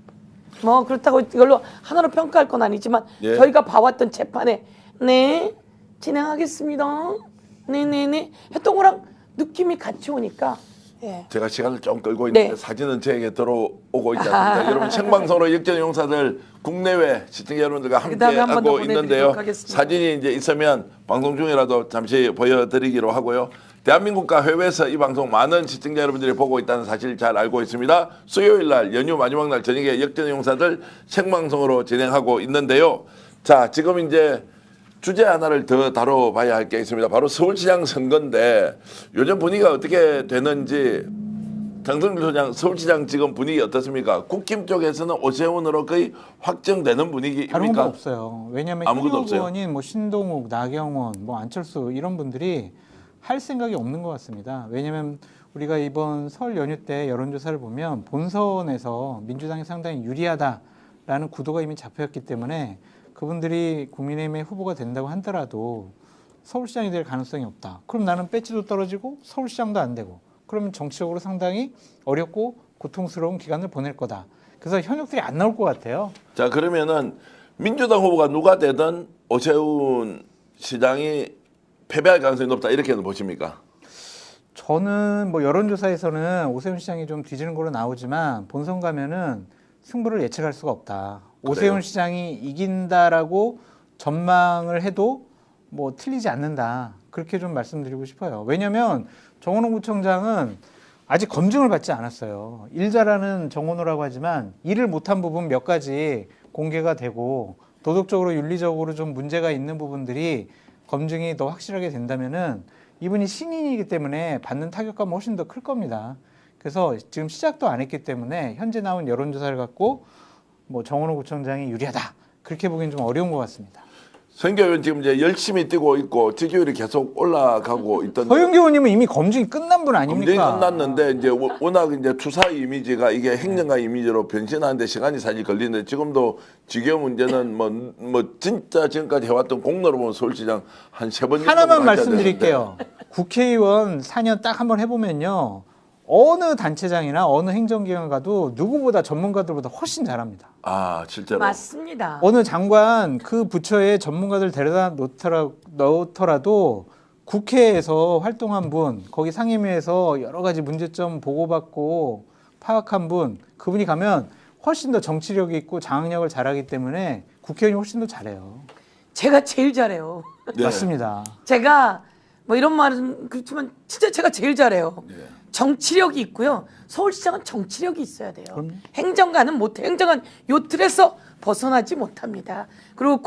뭐 그렇다고 이걸로 하나로 평가할 건 아니지만 예. 저희가 봐왔던 재판에 네 진행하겠습니다. 네네네 했던 거랑 느낌이 같이 오니까 예. 제가 시간을 좀 끌고 있는데 네. 사진은 저에게 들어오고 있지 않습니다. 여러분 생방송으로 역전 용사들 국내외 시청자 여러분들과 함께 그다음에 한번 더 하고 있는데요. 보내드리도록 하겠습니다. 사진이 이제 있으면 방송 중이라도 잠시 보여드리기로 하고요. 대한민국과 해외에서 이 방송 많은 시청자 여러분들이 보고 있다는 사실 잘 알고 있습니다. 수요일 날 연휴 마지막 날 저녁에 역전 용사들 생방송으로 진행하고 있는데요. 자, 지금 이제 주제 하나를 더 다뤄봐야 할 게 있습니다. 바로 서울시장 선거인데 요즘 분위기가 어떻게 되는지 장성길 소장 서울시장 지금 분위기 어떻습니까? 국힘 쪽에서는 오세훈으로 거의 확정되는 다른 건 분위기입니까? 없어요. 왜냐하면 아무것도 현역 없어요? 의원인 뭐 신동욱, 나경원, 뭐 안철수 이런 분들이 할 생각이 없는 것 같습니다. 왜냐하면 우리가 이번 설 연휴 때 여론조사를 보면 본선에서 민주당이 상당히 유리하다라는 구도가 이미 잡혔기 때문에 그분들이 국민의힘의 후보가 된다고 하더라도 서울시장이 될 가능성이 없다. 그럼 나는 배지도 떨어지고 서울시장도 안 되고 그러면 정치적으로 상당히 어렵고 고통스러운 기간을 보낼 거다. 그래서 현역들이 안 나올 것 같아요. 자, 그러면은 민주당 후보가 누가 되든 오세훈 시장이 패배할 가능성이 높다 이렇게는 보십니까? 저는 뭐 여론조사에서는 오세훈 시장이 좀 뒤지는 걸로 나오지만 본선 가면은 승부를 예측할 수가 없다. 오세훈 시장이 이긴다라고 전망을 해도 뭐 틀리지 않는다. 그렇게 좀 말씀드리고 싶어요. 왜냐하면 정원호 구청장은 아직 검증을 받지 않았어요. 일 잘하는 정원호라고 하지만 일을 못한 부분 몇 가지 공개가 되고 도덕적으로 윤리적으로 좀 문제가 있는 부분들이 검증이 더 확실하게 된다면은 이분이 신인이기 때문에 받는 타격감은 훨씬 더 클 겁니다. 그래서 지금 시작도 안 했기 때문에 현재 나온 여론조사를 갖고 뭐 정원호 구청장이 유리하다 그렇게 보기엔 좀 어려운 것 같습니다. 선교 의원 지금 이제 열심히 뛰고 있고 지지율이 계속 올라가고 있던데 서영교 의원님은 이미 검증이 끝난 분 검증이 아닙니까? 끝났는데 이제 워낙 이제 투사 이미지가 이게 행정가 이미지로 변신하는데 시간이 사실 걸리는데 지금도 지겨 문제는 뭐 진짜 지금까지 해왔던 공로로 보면 서울시장 한 3번 하나만 말씀드릴게요. 국회의원 4년 딱 한번 해보면요. 어느 단체장이나 어느 행정기관 가도 누구보다 전문가들보다 훨씬 잘합니다. 아, 실제로. 맞습니다. 어느 장관 그 부처에 전문가들 데려다 넣더라도 국회에서 활동한 분, 거기 상임위에서 여러 가지 문제점 보고받고 파악한 분, 그분이 가면 훨씬 더 정치력이 있고 장악력을 잘하기 때문에 국회의원이 훨씬 더 잘해요. 제가 제일 잘해요. 네. 맞습니다. 제가 뭐 이런 말은 그렇지만 진짜 제가 제일 잘해요. 네. 정치력이 있고요. 서울시장은 정치력이 있어야 돼요. 그럼요. 행정가는 못해. 행정가는 요 틀에서 벗어나지 못합니다. 그리고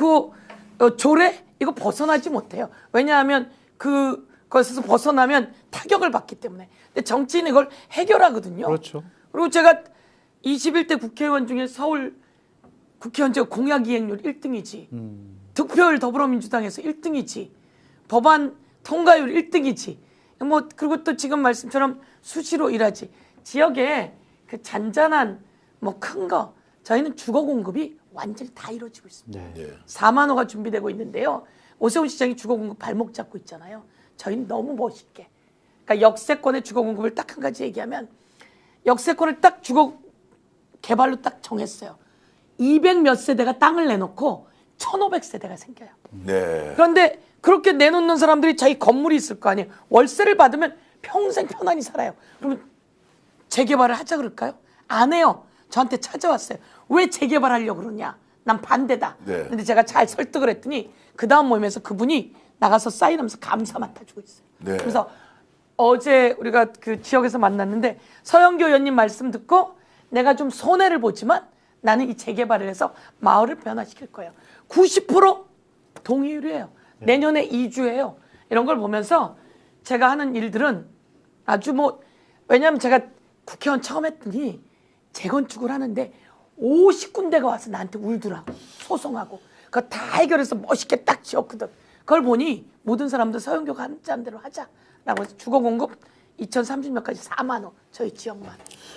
그 조례 이거 벗어나지 못해요. 왜냐하면 그것에서 벗어나면 타격을 받기 때문에. 근데 정치인은 이걸 해결하거든요. 그렇죠. 그리고 제가 21대 국회의원 중에 서울 국회의원 제가 공약 이행률 1등이지. 득표율 더불어민주당에서 1등이지. 법안 통과율 1등이지. 뭐 그리고 또 지금 말씀처럼 수시로 일하지. 지역에 그 잔잔한 뭐 큰 거 저희는 주거 공급이 완전히 다 이루어지고 있습니다. 네. 4만 호가 준비되고 있는데요. 오세훈 시장이 주거 공급 발목 잡고 있잖아요. 저희는 너무 멋있게. 그러니까 역세권의 주거 공급을 딱 한 가지 얘기하면 역세권을 딱 주거 개발로 딱 정했어요. 200 몇 세대가 땅을 내놓고 1,500세대가 생겨요. 네. 그런데 그렇게 내놓는 사람들이 자기 건물이 있을 거 아니에요. 월세를 받으면 평생 편안히 살아요. 그러면 재개발을 하자 그럴까요? 안 해요. 저한테 찾아왔어요. 왜 재개발하려고 그러냐. 난 반대다. 네. 근데 제가 잘 설득을 했더니 그 다음 모임에서 그분이 나가서 사인하면서 감사 맡아주고 있어요. 네. 그래서 어제 우리가 그 지역에서 만났는데 서영교 의원님 말씀 듣고 내가 좀 손해를 보지만 나는 이 재개발을 해서 마을을 변화시킬 거예요. 90% 동의율이에요. 내년에 이주해요. 이런 걸 보면서 제가 하는 일들은 아주 뭐 왜냐하면 제가 국회의원 처음 했더니 재건축을 하는데 50군데가 와서 나한테 울더라고. 소송하고. 그거 다 해결해서 멋있게 딱 지었거든. 그걸 보니 모든 사람들 서영교가 하는 대로 하자라고 해서 주거 공급 2030년까지 4만 호 저희 지역만.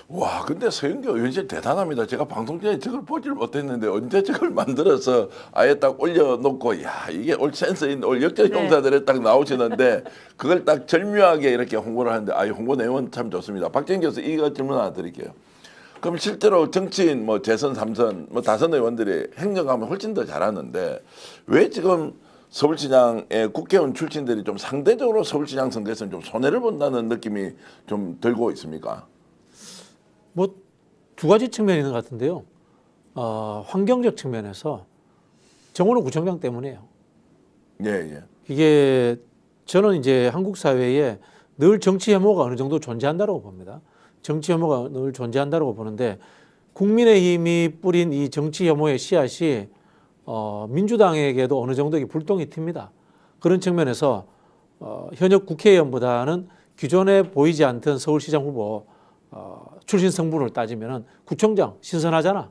와, 근데 서영교 의원실 대단합니다. 제가 방송 전에 저걸 보질 못했는데 언제 저걸 만들어서 아예 딱 올려놓고 야 이게 올 센스 있는 올 역전용사들에 딱 나오시는데 그걸 딱 절묘하게 이렇게 홍보를 하는데 아, 이 홍보 내용은 참 좋습니다. 박재인 교수 이거 질문 하나 드릴게요. 그럼 실제로 정치인 뭐 재선 3선 뭐 다선 의원들이 행정하면 훨씬 더 잘하는데 왜 지금 서울시장의 국회의원 출신들이 좀 상대적으로 서울시장 선거에서는 좀 손해를 본다는 느낌이 좀 들고 있습니까? 뭐 두 가지 측면이 있는 것 같은데요. 환경적 측면에서 정원호 구청장 때문이에요. 예, 예. 이게 저는 이제 한국 사회에 늘 정치 혐오가 어느 정도 존재한다고 봅니다. 정치 혐오가 늘 존재한다고 보는데 국민의힘이 뿌린 이 정치 혐오의 씨앗이 민주당에게도 어느 정도 불똥이 튑니다. 그런 측면에서 현역 국회의원보다는 기존에 보이지 않던 서울시장 후보 출신 성분을 따지면은 구청장 신선하잖아.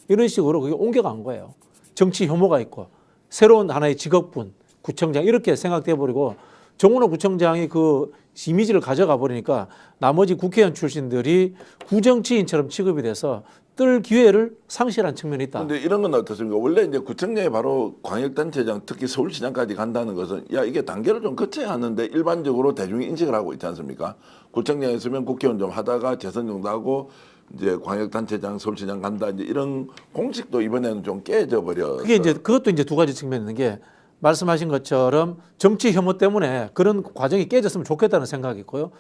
이런 식으로 그게 옮겨간 거예요. 정치 혐오가 있고 새로운 하나의 직업군 구청장 이렇게 생각돼 버리고 정원호 구청장이 그 이미지를 가져가 버리니까 나머지 국회의원 출신들이 구정치인처럼 취급이 돼서 뜰 기회를 상실한 측면이 있다. 그런데 이런 건 어떻습니까? 원래 이제 구청장이 바로 광역단체장 특히 서울시장까지 간다는 것은 야 이게 단계를 좀 거쳐야 하는데 일반적으로 대중이 인식을 하고 있지 않습니까? 구청장에 있으면 국회의원 좀 하다가 재선 정도 하고 이제 광역단체장 서울시장 간다 이제 이런 공식도 이번에는 좀 깨져 버려. 그게 이제 그것도 이제 두 가지 측면이 있는 게 말씀하신 것처럼 정치 혐오 때문에 그런 과정이 깨졌으면 좋겠다는 생각이 있고요.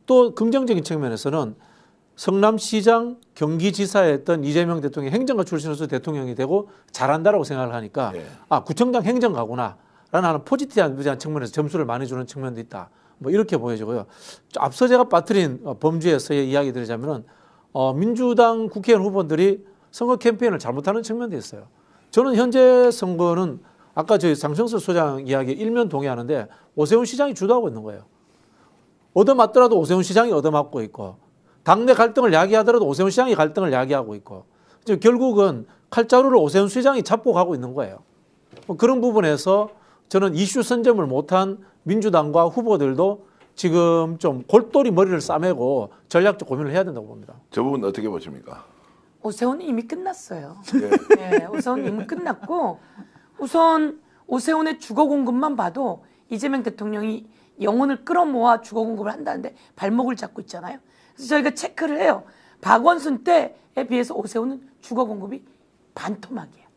또 긍정적인 측면에서는 성남시장 경기지사였던 이재명 대통령이 행정가 출신으로서 대통령이 되고 잘한다라고 생각을 하니까 예. 아 구청장 행정가구나 라는 하는 포지티브한 측면에서 점수를 많이 주는 측면도 있다. 뭐 이렇게 보여지고요. 앞서 제가 빠뜨린 범주에서의 이야기 드리자면은 민주당 국회의원 후보들이 선거 캠페인을 잘못하는 측면도 있어요. 저는 현재 선거는 아까 저희 장성철 소장 이야기에 일면 동의하는데 오세훈 시장이 주도하고 있는 거예요. 얻어맞더라도 오세훈 시장이 얻어맞고 있고 당내 갈등을 야기하더라도 오세훈 시장이 갈등을 야기하고 있고 결국은 칼자루를 오세훈 시장이 잡고 가고 있는 거예요. 그런 부분에서 저는 이슈 선점을 못한 민주당과 후보들도 지금 좀 골똘히 머리를 싸매고 전략적 고민을 해야 된다고 봅니다. 저 부분 어떻게 보십니까? 오세훈은 이미 끝났어요. 예. 네, 오세훈은 이미 끝났고 우선 오세훈의 주거 공급만 봐도 이재명 대통령이 영혼을 끌어모아 주거 공급을 한다는데 발목을 잡고 있잖아요. 그래서 저희가 체크를 해요. 박원순 때에 비해서 오세훈은 주거 공급이 반토막이에요.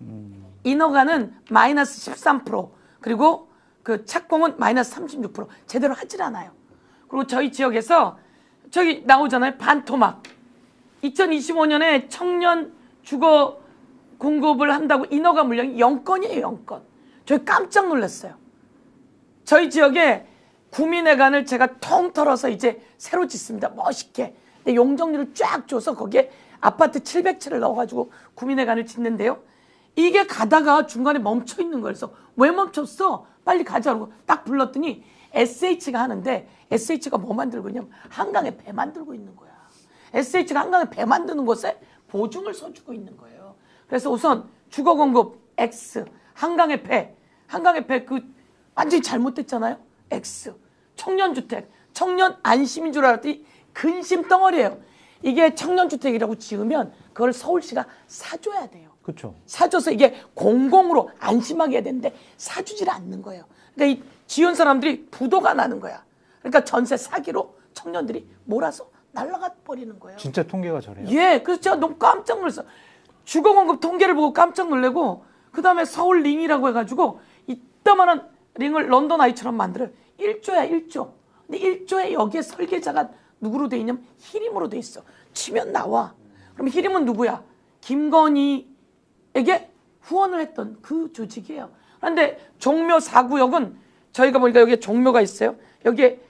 인허가는 마이너스 13% 그리고 그 착공은 마이너스 36% 제대로 하질 않아요. 그리고 저희 지역에서 저기 나오잖아요. 반토막. 2025년에 청년 주거 공급을 한다고 인허가 물량이 0건이에요. 0건. 저희 깜짝 놀랐어요. 저희 지역에 구민회관을 제가 통 털어서 이제 새로 짓습니다. 멋있게. 근데 용적률을 쫙 줘서 거기에 아파트 700채를 넣어가지고 구민회관을 짓는데요. 이게 가다가 중간에 멈춰 있는 거예요. 그래서 왜 멈췄어? 빨리 가자고 딱 불렀더니 SH가 하는데 SH가 뭐 만들고 있냐면 한강에 배 만들고 있는 거야. SH가 한강에 배 만드는 곳에 보증을 서주고 있는 거예요. 그래서 우선 주거 공급 X, 한강의 배 그 완전히 잘못됐잖아요. X, 청년주택, 청년 안심인 줄 알았더니 근심 덩어리예요. 이게 청년주택이라고 지으면 그걸 서울시가 사줘야 돼요. 그렇죠. 사줘서 이게 공공으로 안심하게 해야 되는데 사주질 않는 거예요. 그러니까 이 지은 사람들이 부도가 나는 거야. 그러니까 전세 사기로 청년들이 몰아서 날아가 버리는 거예요. 진짜 통계가 저래요. 예, 그래서 제가 너무 깜짝 놀랐어요. 주거 공급 통계를 보고 깜짝 놀래고 그 다음에 서울 링이라고 해가지고 이따만한 링을 런던 아이처럼 만들어요. 1조야 1조. 근데 1조에 여기에 설계자가 누구로 돼 있냐면 히림으로 돼 있어. 치면 나와. 그럼 히림은 누구야? 김건희에게 후원을 했던 그 조직이에요. 그런데 종묘 4구역은 저희가 보니까 여기에 종묘가 있어요. 여기에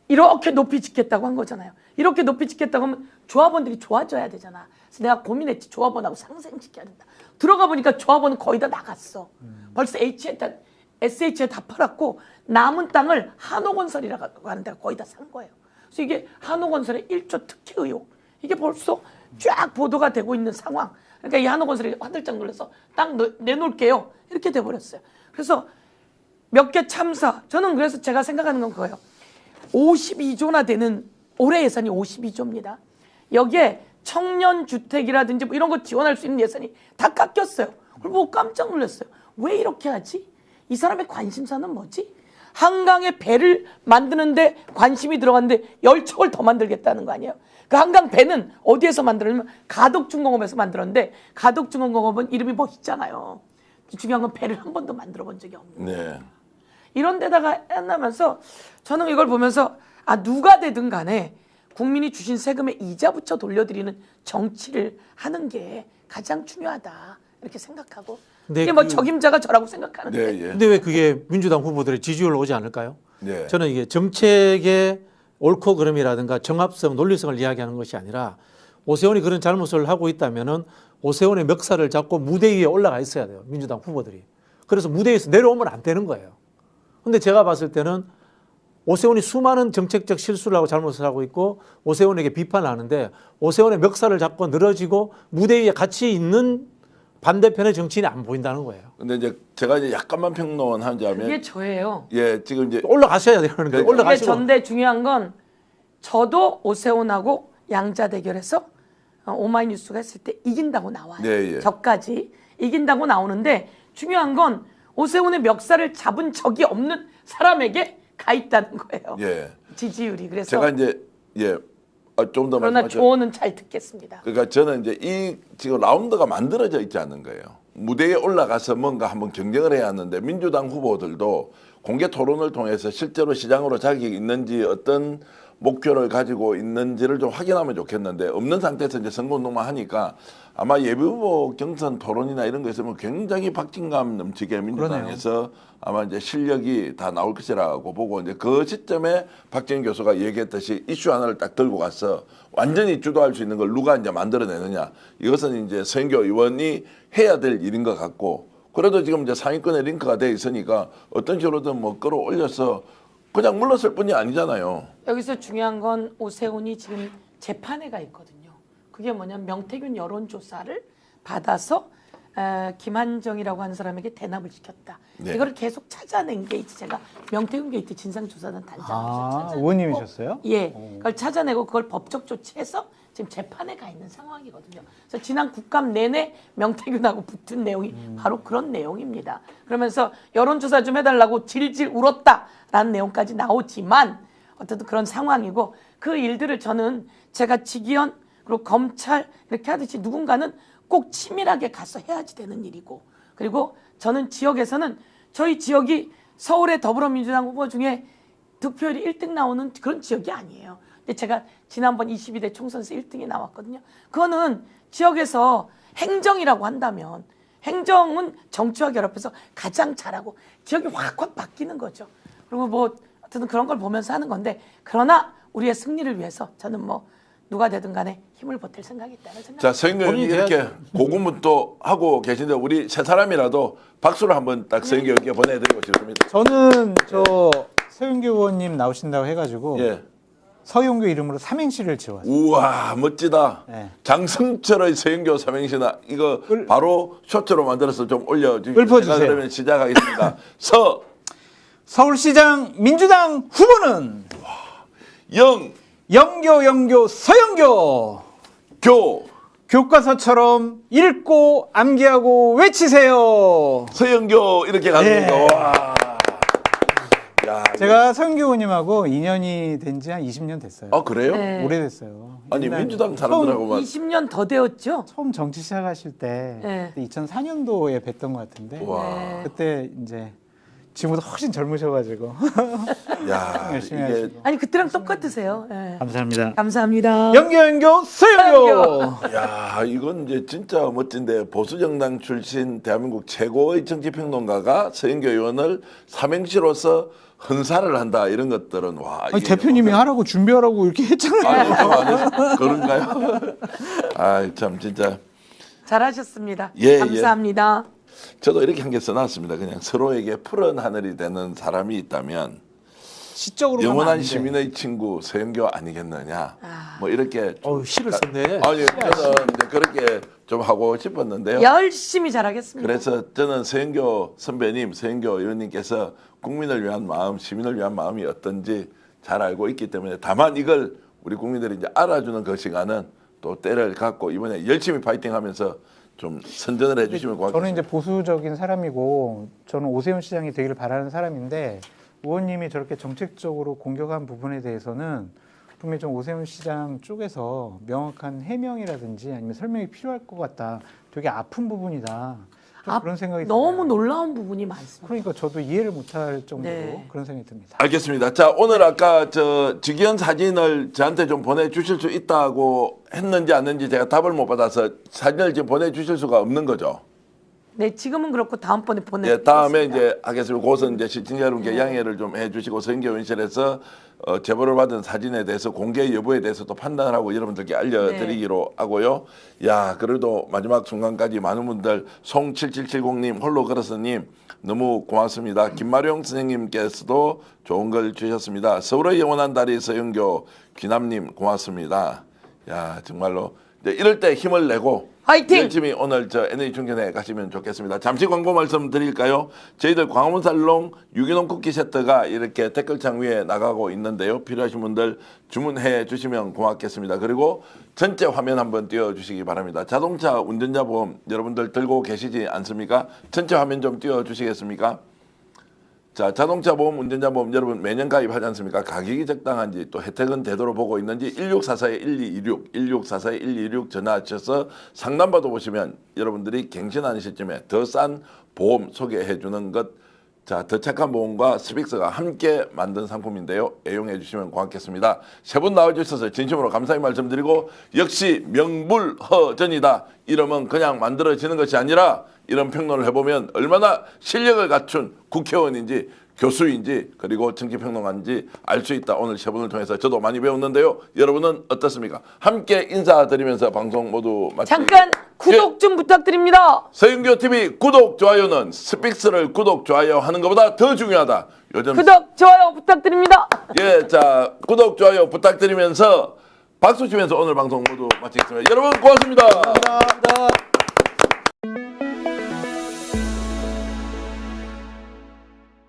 이렇게 높이 짓겠다고 한 거잖아요. 이렇게 높이 짓겠다고 하면 조합원들이 좋아져야 되잖아. 그래서 내가 고민했지. 조합원하고 상생시켜야 된다. 들어가 보니까 조합원은 거의 다 나갔어. 벌써 SH에 다 팔았고 남은 땅을 한호건설이라고 하는 데가 거의 다 산 거예요. 그래서 이게 한호건설의 1조 특혜 의혹. 이게 벌써 쫙 보도가 되고 있는 상황. 그러니까 이 한호건설이 화들짝 놀라서 땅 내놓을게요. 이렇게 돼버렸어요. 그래서 몇 개 참사. 저는 그래서 제가 생각하는 건 그거예요. 52조나 되는 올해 예산이 52조입니다. 여기에 청년주택이라든지 뭐 이런 거 지원할 수 있는 예산이 다 깎였어요. 그리고 깜짝 놀랐어요. 왜 이렇게 하지? 이 사람의 관심사는 뭐지? 한강에 배를 만드는데 관심이 들어갔는데 10척을 더 만들겠다는 거 아니에요? 그 한강 배는 어디에서 만들었냐면 가덕중공업에서 만들었는데 가덕중공업은 이름이 멋있잖아요. 중요한 건 배를 한 번도 만들어 본 적이 없는 거예요. 네. 이런 데다가 한다면서 저는 이걸 보면서 누가 되든 간에 국민이 주신 세금에 이자 붙여 돌려드리는 정치를 하는 게 가장 중요하다 이렇게 생각하고 근데 이게 뭐 적임자가 저라고 생각하는데 네, 예. 근데 왜 그게 민주당 후보들의 지지율로 오지 않을까요? 네. 저는 이게 정책의 옳고 그름이라든가 정합성, 논리성을 이야기하는 것이 아니라 오세훈이 그런 잘못을 하고 있다면은 오세훈의 멱살을 잡고 무대 위에 올라가 있어야 돼요. 민주당 후보들이. 그래서 무대에서 내려오면 안 되는 거예요. 근데 제가 봤을 때는 오세훈이 수많은 정책적 실수를 하고 잘못을 하고 있고 오세훈에게 비판을 하는데 오세훈의 멱살을 잡고 늘어지고 무대 위에 같이 있는 반대편의 정치인이 안 보인다는 거예요. 근데 이제 제가 이제 약간만 평론하자면 이게 저예요. 예, 지금 이제 올라가셔야 되는 거예요. 그러니까 이게 올라가시고. 전데 중요한 건 저도 오세훈하고 양자 대결해서 오마이뉴스가 했을 때 이긴다고 나와요. 네, 예. 저까지 이긴다고 나오는데 중요한 건 오세훈의 멱살을 잡은 적이 없는 사람에게 가 있다는 거예요. 예. 지지율이. 그래서 제가 이제 예. 좀 더 그러나 말씀하죠. 조언은 잘 듣겠습니다. 그러니까 저는 이제 이 지금 라운드가 만들어져 있지 않는 거예요. 무대에 올라가서 뭔가 한번 경쟁을 해야 하는데 민주당 후보들도 공개 토론을 통해서 실제로 시장으로 자격이 있는지 어떤 목표를 가지고 있는지를 좀 확인하면 좋겠는데 없는 상태에서 이제 선거운동만 하니까 아마 예비후보 경선 토론이나 이런 거 있으면 굉장히 박진감 넘치게 민주당에서 아마 이제 실력이 다 나올 것이라고 보고 이제 그 시점에 박지원 교수가 얘기했듯이 이슈 하나를 딱 들고 가서 완전히 주도할 수 있는 걸 누가 이제 만들어내느냐 이것은 이제 서인교 의원이 해야 될 일인 것 같고 그래도 지금 이제 상위권에 링크가 돼 있으니까 어떤 식으로든 뭐 끌어올려서 그냥 물렀을 뿐이 아니잖아요. 여기서 중요한 건 오세훈이 지금 재판에 가 있거든요. 그게 뭐냐면 명태균 여론조사를 받아서 김한정이라고 하는 사람에게 대납을 시켰다. 네. 이거를 계속 찾아낸 게 이제 제가 명태균 게이트 진상조사단 단장으로서 찾아내고 의원님이셨어요? 예, 그걸 찾아내고 그걸 법적 조치해서 지금 재판에 가 있는 상황이거든요. 그래서 지난 국감 내내 명태균하고 붙은 내용이 바로 그런 내용입니다. 그러면서 여론조사 좀 해달라고 질질 울었다라는 내용까지 나오지만 어쨌든 그런 상황이고 그 일들을 저는 제가 직위원 그리고 검찰 이렇게 하듯이 누군가는 꼭 치밀하게 가서 해야지 되는 일이고 그리고 저는 지역에서는 저희 지역이 서울의 더불어민주당 후보 중에 득표율이 1등 나오는 그런 지역이 아니에요. 근데 제가 지난번 22대 총선에서 1등이 나왔거든요. 그거는 지역에서 행정이라고 한다면 행정은 정치와 결합해서 가장 잘하고 지역이 확확 바뀌는 거죠. 그리고 뭐 어쨌든 그런 걸 보면서 하는 건데 그러나 우리의 승리를 위해서 저는 뭐 누가 되든 간에 힘을 보탤 생각이 있다는 생각. 자, 서인교 의원이 이렇게 고군분투 하고 계신데 우리 세 사람이라도 박수를 한번 딱 서인교 의원께 보내드리고 싶습니다. 저는 저 서윤교 의원님 나오신다고 해가지고 예. 서윤교 이름으로 삼행시를 지어왔어요. 우와 멋지다. 네. 장승철의 서인교 삼행시나 이거 바로 쇼트로 만들어서 좀 올려주십시오. 읊어주세요. 제가 그러면 시작하겠습니다. 서, 서울시장 민주당 후보는 영, 영교 서영교 교, 교과서처럼 읽고 암기하고 외치세요. 서영교 이렇게 가는 네. 거. 와. 야, 제가 서영교 의원님하고 인연이 된 지 한 20년 됐어요. 아 그래요? 네. 오래됐어요. 아니 옛날 민주당 사람들하고만 20년 더 되었죠. 처음 정치 시작하실 때 네. 2004년도에 뵀던 것 같은데 와. 네. 그때 이제 지금보다 훨씬 젊으셔가지고 야, 열심히 이게 하시고. 아니 그때랑 똑같으세요. 예. 감사합니다. 감사합니다. 연교 서연교. 야, 이건 이제 진짜 멋진데 보수 정당 출신 대한민국 최고의 정치평론가가 서영교 의원을 삼행시로서 헌사를 한다 이런 것들은 와. 아니, 이게 대표님이 하라고 준비하라고 이렇게 했잖아요. 아니 좀안 해서 그런가요? 아, 참 진짜 잘하셨습니다. 예, 감사합니다. 저도 이렇게 한 개 써놨습니다. 그냥 서로에게 푸른 하늘이 되는 사람이 있다면 시적으로 가면 안 영원한 돼. 시민의 친구 서영교 아니겠느냐. 뭐 이렇게 좀- 어우, 시를 썼네. 아니 저는 이제 그렇게 좀 하고 싶었는데요. 열심히 잘하겠습니다. 그래서 저는 서영교 선배님, 서영교 의원님께서 국민을 위한 마음, 시민을 위한 마음이 어떤지 잘 알고 있기 때문에 다만 이걸 우리 국민들이 이제 알아주는 그 시간은 또 때를 갖고 이번에 열심히 파이팅하면서 좀 선전을 해주시면 고맙겠습니다. 저는 이제 보수적인 사람이고 저는 오세훈 시장이 되기를 바라는 사람인데 의원님이 저렇게 정책적으로 공격한 부분에 대해서는 분명히 좀 오세훈 시장 쪽에서 명확한 해명이라든지 아니면 설명이 필요할 것 같다. 되게 아픈 부분이다. 좀 그런 생각이 너무 들어요. 놀라운 부분이 많습니다. 그러니까 저도 이해를 못할 정도로 네. 그런 생각이 듭니다. 알겠습니다. 자, 오늘 아까 저 직위원 사진을 저한테 좀 보내주실 수 있다고 했는지 안는지 제가 답을 못 받아서 사진을 지금 보내주실 수가 없는 거죠. 네, 지금은 그렇고 다음번에 예, 보내드리겠습니다. 다음에 이제 하겠습니다. 그것은 이제 시청자 여러분께 양해를 좀 해주시고 선교원실에서 제보를 받은 사진에 대해서 공개 여부에 대해서도 판단을 하고 여러분들께 알려드리기로 하고요. 야, 그래도 마지막 순간까지 많은 분들 송7770님, 홀로 걸어서님 너무 고맙습니다. 김마룡 선생님께서도 좋은 걸 주셨습니다. 서울의 영원한 다리 서영교 귀남님 고맙습니다. 야, 정말로 이제 이럴 때 힘을 내고 화이팅! 열심히 오늘 저 NH 충전에 가시면 좋겠습니다. 잠시 광고 말씀드릴까요? 저희들 광화문 살롱 유기농 쿠키 세트가 이렇게 댓글창 위에 나가고 있는데요. 필요하신 분들 주문해 주시면 고맙겠습니다. 그리고 전체 화면 한번 띄워주시기 바랍니다. 자동차 운전자 보험 여러분들 들고 계시지 않습니까? 전체 화면 좀 띄워주시겠습니까? 자, 자동차 보험, 운전자 보험 여러분 매년 가입하지 않습니까? 가격이 적당한지 또 혜택은 제대로 보고 있는지 1644-1226, 1644-1226 전화하셔서 상담받아 보시면 여러분들이 갱신하는 시점에 더 싼 보험 소개해 주는 것, 자, 더 착한 보험과 스픽스가 함께 만든 상품인데요. 애용해 주시면 고맙겠습니다. 세 분 나와주셔서 진심으로 감사의 말씀드리고 역시 명불허전이다. 이러면 그냥 만들어지는 것이 아니라 이런 평론을 해보면 얼마나 실력을 갖춘 국회의원인지 교수인지 그리고 정치평론가인지 알 수 있다. 오늘 세 분을 통해서 저도 많이 배웠는데요. 여러분은 어떻습니까? 함께 인사드리면서 방송 모두 마치겠습니다. 잠깐 구독 좀 부탁드립니다. 서영교 TV 구독, 좋아요는 스픽스를 구독, 좋아요 하는 것보다 더 중요하다. 요즘 구독, 좋아요 부탁드립니다. 예, 자 구독, 좋아요 부탁드리면서 박수 치면서 오늘 방송 모두 마치겠습니다. 여러분 고맙습니다. 감사합니다.